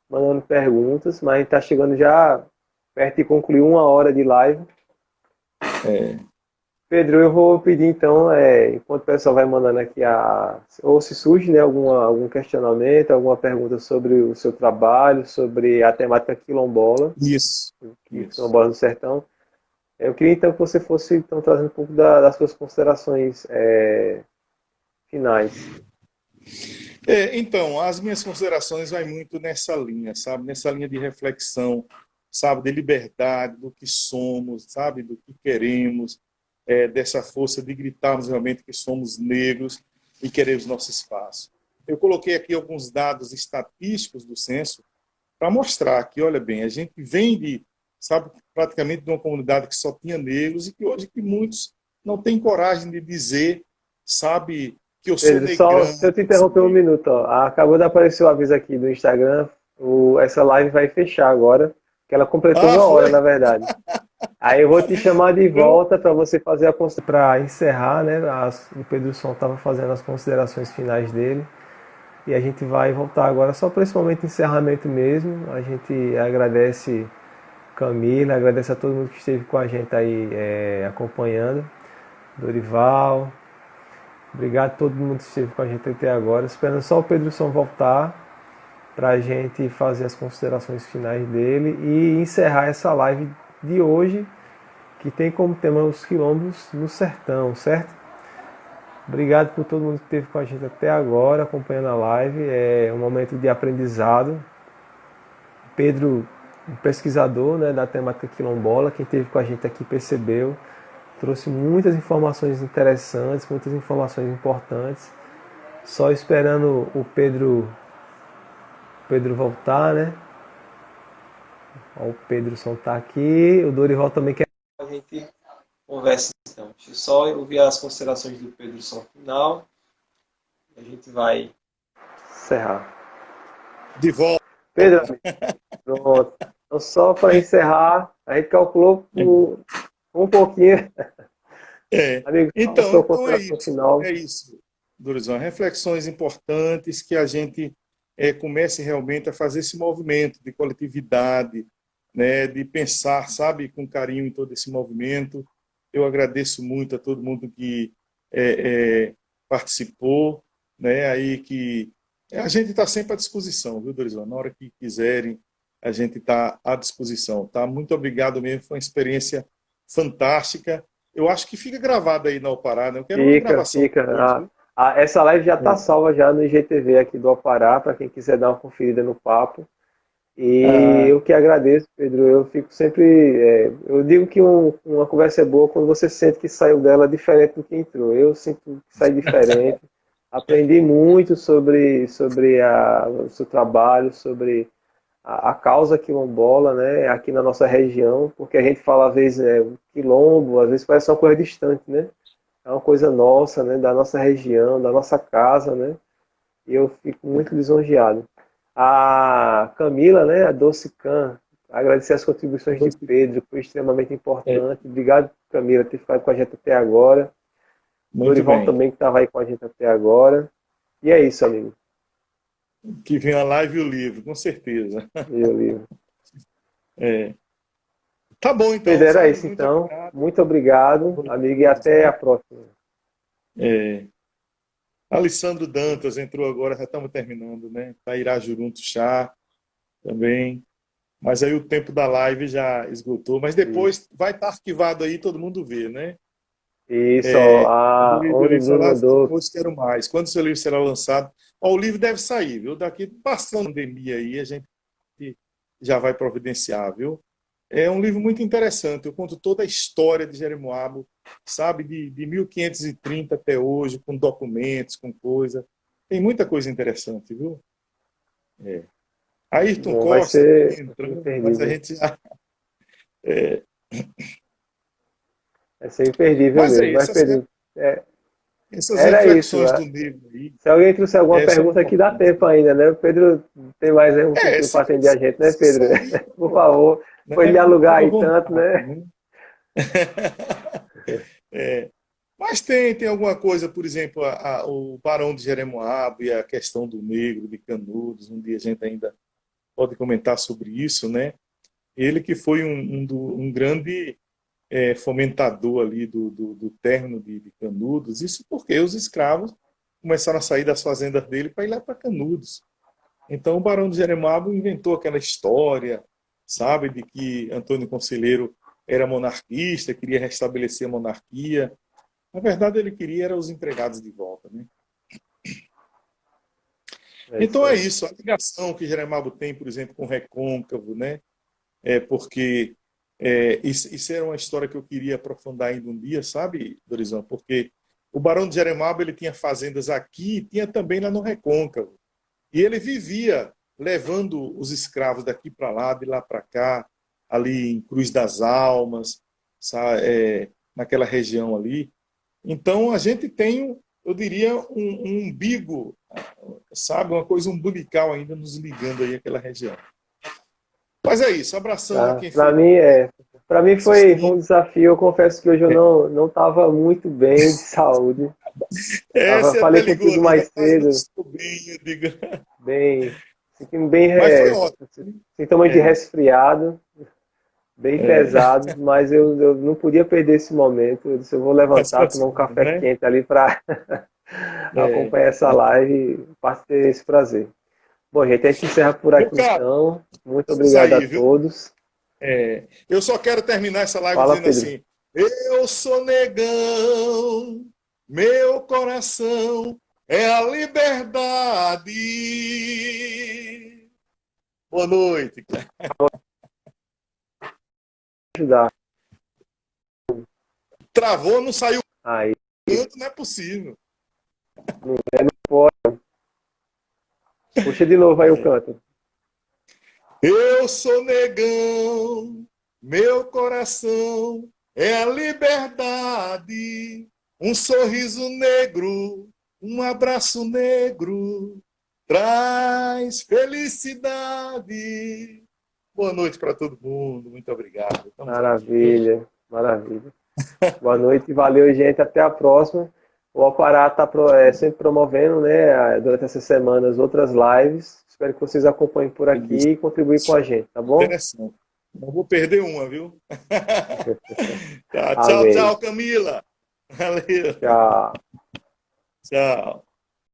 Speaker 1: mandando perguntas, mas a gente está chegando já perto de concluir 1 hora de live. Pedro, eu vou pedir então, enquanto o pessoal vai mandando aqui, ou se surge, né, algum questionamento, alguma pergunta sobre o seu trabalho, sobre a temática quilombola,
Speaker 2: Isso.
Speaker 1: quilombola do sertão. Eu queria então que você fosse então, trazendo um pouco das suas considerações finais.
Speaker 2: Então, as minhas considerações vai muito nessa linha, sabe? Nessa linha de reflexão, sabe? De liberdade, do que somos, sabe? Do que queremos, dessa força de gritarmos realmente que somos negros e queremos nosso espaço. Eu coloquei aqui alguns dados estatísticos do censo para mostrar que, olha bem, a gente vem sabe, praticamente de uma comunidade que só tinha negros e que hoje que muitos não têm coragem de dizer, sabe, que eu sou
Speaker 1: Pedro, só
Speaker 2: negrão,
Speaker 1: se eu te
Speaker 2: que eu sou
Speaker 1: interromper um
Speaker 2: negro.
Speaker 1: minuto, ó. Acabou de aparecer o aviso aqui do Instagram, essa live vai fechar agora, que ela completou
Speaker 2: Ah,
Speaker 1: 1 hora, na
Speaker 2: foi?
Speaker 1: verdade. Aí eu vou te chamar de volta para você fazer para encerrar, né? O Pedro Som estava fazendo as considerações finais dele. E a gente vai voltar agora só para esse momento de encerramento mesmo. A gente agradece Camila, agradece a todo mundo que esteve com a gente aí acompanhando. Dorival, obrigado a todo mundo que esteve com a gente até agora. Esperando só o Pedro voltar para a gente fazer as considerações finais dele e encerrar essa live de hoje, que tem como tema os quilombos no sertão, certo? Obrigado por todo mundo que esteve com a gente até agora, acompanhando a live. É um momento de aprendizado. Pedro, um pesquisador, né, da temática quilombola, quem esteve com a gente aqui percebeu, trouxe muitas informações interessantes, muitas informações importantes. Só esperando o Pedro voltar, né? Ó, o Pedro está aqui, o Dorival também quer. A gente conversa então. Deixa eu só ouvir as considerações do Pedro final. A gente vai encerrar.
Speaker 2: De volta.
Speaker 1: Pedro, pronto. Então, só para encerrar, a gente calculou por um pouquinho.
Speaker 2: Amigo, então é isso. Final. É isso, Dorizão. Reflexões importantes que a gente comece realmente a fazer esse movimento de coletividade, né, de pensar, sabe, com carinho em todo esse movimento. Eu agradeço muito a todo mundo que participou, né, aí que a gente está sempre à disposição, viu, Dorizão? Na hora que quiserem, a gente está à disposição, tá? Muito obrigado mesmo, foi uma experiência fantástica. Eu acho que fica gravado aí na Alpará, né? Eu quero uma gravação.
Speaker 1: Fica. Essa live já está salva já no IGTV aqui do Alpará, para quem quiser dar uma conferida no papo. E eu que agradeço, Pedro. Eu fico sempre. Eu digo que uma conversa é boa quando você sente que saiu dela diferente do que entrou. Eu sinto que saí diferente. Aprendi muito sobre o seu trabalho, sobre a causa quilombola, né, aqui na nossa região, porque a gente fala às vezes quilombo, às vezes parece uma coisa distante, né? É uma coisa nossa, né, da nossa região, da nossa casa, né? E eu fico muito lisonjeado. A Camila, né, a Doce Can, agradecer as contribuições de Pedro, foi extremamente importante. Obrigado, Camila, por ter ficado com a gente até agora. Dorival também, que estava aí com a gente até agora. E é isso, amigo.
Speaker 2: Que vem a live e o livro, com certeza.
Speaker 1: E o livro.
Speaker 2: Tá bom, então.
Speaker 1: Pedro, era isso, então. Muito obrigado, amigo, e até a próxima.
Speaker 2: Alessandro Dantas entrou agora, já estamos terminando, né? Tairá Jurunto Chá também. Mas aí o tempo da live já esgotou. Mas depois vai estar arquivado aí, todo mundo vê, né?
Speaker 1: Isso,
Speaker 2: depois quero mais. Quando o seu livro será lançado? O livro deve sair, viu? Daqui, passando a pandemia aí, a gente já vai providenciar, viu? É um livro muito interessante. Eu conto toda a história de Jeremoabo, sabe? De 1530 até hoje, com documentos, com coisa. Tem muita coisa interessante, viu? Ayrton Costa entrando, mas a gente já...
Speaker 1: Vai ser imperdível
Speaker 2: mas
Speaker 1: mesmo.
Speaker 2: Essas
Speaker 1: era
Speaker 2: reflexões
Speaker 1: isso,
Speaker 2: do livro aí.
Speaker 1: Se alguém trouxer alguma pergunta aqui, dá tempo ainda, né? O Pedro tem mais um pouquinho para atender a gente, né, Pedro? Por favor, foi me alugar aí tanto, né?
Speaker 2: Mas tem alguma coisa, por exemplo, o Barão de Jeremoabo e a questão do negro de Canudos. Um dia a gente ainda pode comentar sobre isso, né? Ele que foi um grande fomentador ali do término de Canudos. Isso porque os escravos começaram a sair das fazendas dele para ir lá para Canudos. Então o Barão de Jeremoabo inventou aquela história, sabe, de que Antônio Conselheiro era monarquista, queria restabelecer a monarquia. Na verdade, ele queria era os empregados de volta, né? Então é isso, a ligação que Jeremoabo tem, por exemplo, com Recôncavo, né? Porque isso era uma história que eu queria aprofundar ainda um dia, sabe, Dorizão? Porque o Barão de Jeremoabo ele tinha fazendas aqui e tinha também lá no Recôncavo. E ele vivia levando os escravos daqui para lá, de lá para cá, ali em Cruz das Almas, sabe, naquela região ali. Então a gente tem, eu diria, um umbigo, sabe, uma coisa umbilical ainda nos ligando aí àquela região. Mas é isso, abração a quem
Speaker 1: Para mim foi um desafio. Eu confesso que hoje eu não estava muito bem de saúde.
Speaker 2: Esse é
Speaker 1: Falei contigo
Speaker 2: perigoso,
Speaker 1: mais
Speaker 2: rapaz, não
Speaker 1: cedo,
Speaker 2: estou bem, eu digo.
Speaker 1: bem, sentindo bem
Speaker 2: Mas foi ótimo.
Speaker 1: sintomas de
Speaker 2: É,
Speaker 1: resfriado, bem
Speaker 2: é,
Speaker 1: pesados, mas eu não podia perder esse momento. Eu disse, eu vou
Speaker 2: as
Speaker 1: levantar, tomar um
Speaker 2: coisas,
Speaker 1: café
Speaker 2: né?
Speaker 1: quente ali para
Speaker 2: É.
Speaker 1: acompanhar essa live e ter esse prazer. Bom, gente, a gente encerra por
Speaker 2: Meu
Speaker 1: aqui
Speaker 2: caro,
Speaker 1: então. Muito
Speaker 2: preciso
Speaker 1: obrigado a
Speaker 2: aí, viu?
Speaker 1: todos.
Speaker 2: Eu só quero terminar essa live
Speaker 1: Fala,
Speaker 2: dizendo
Speaker 1: Pedro.
Speaker 2: assim: eu sou negão, meu coração é a liberdade. Boa noite.
Speaker 1: Ajudar.
Speaker 2: Travou, não saiu
Speaker 1: Aí,
Speaker 2: canto, não é possível.
Speaker 1: pode. Puxa de novo aí o canto.
Speaker 2: Eu sou negão, meu coração é a liberdade. Um sorriso negro, um abraço negro, traz felicidade. Boa noite para todo mundo, muito obrigado. Estamos aqui, viu?
Speaker 1: Maravilha, maravilha. Boa noite, valeu, gente. Até a próxima. O Alpará está sempre promovendo, né, durante essas semanas, outras lives. Espero que vocês acompanhem por aqui e contribuem com a gente, tá bom?
Speaker 2: Interessante. Não vou perder uma, viu? Tá, tchau,
Speaker 1: Amém.
Speaker 2: tchau, Camila. Valeu.
Speaker 1: Tchau.
Speaker 2: Tchau.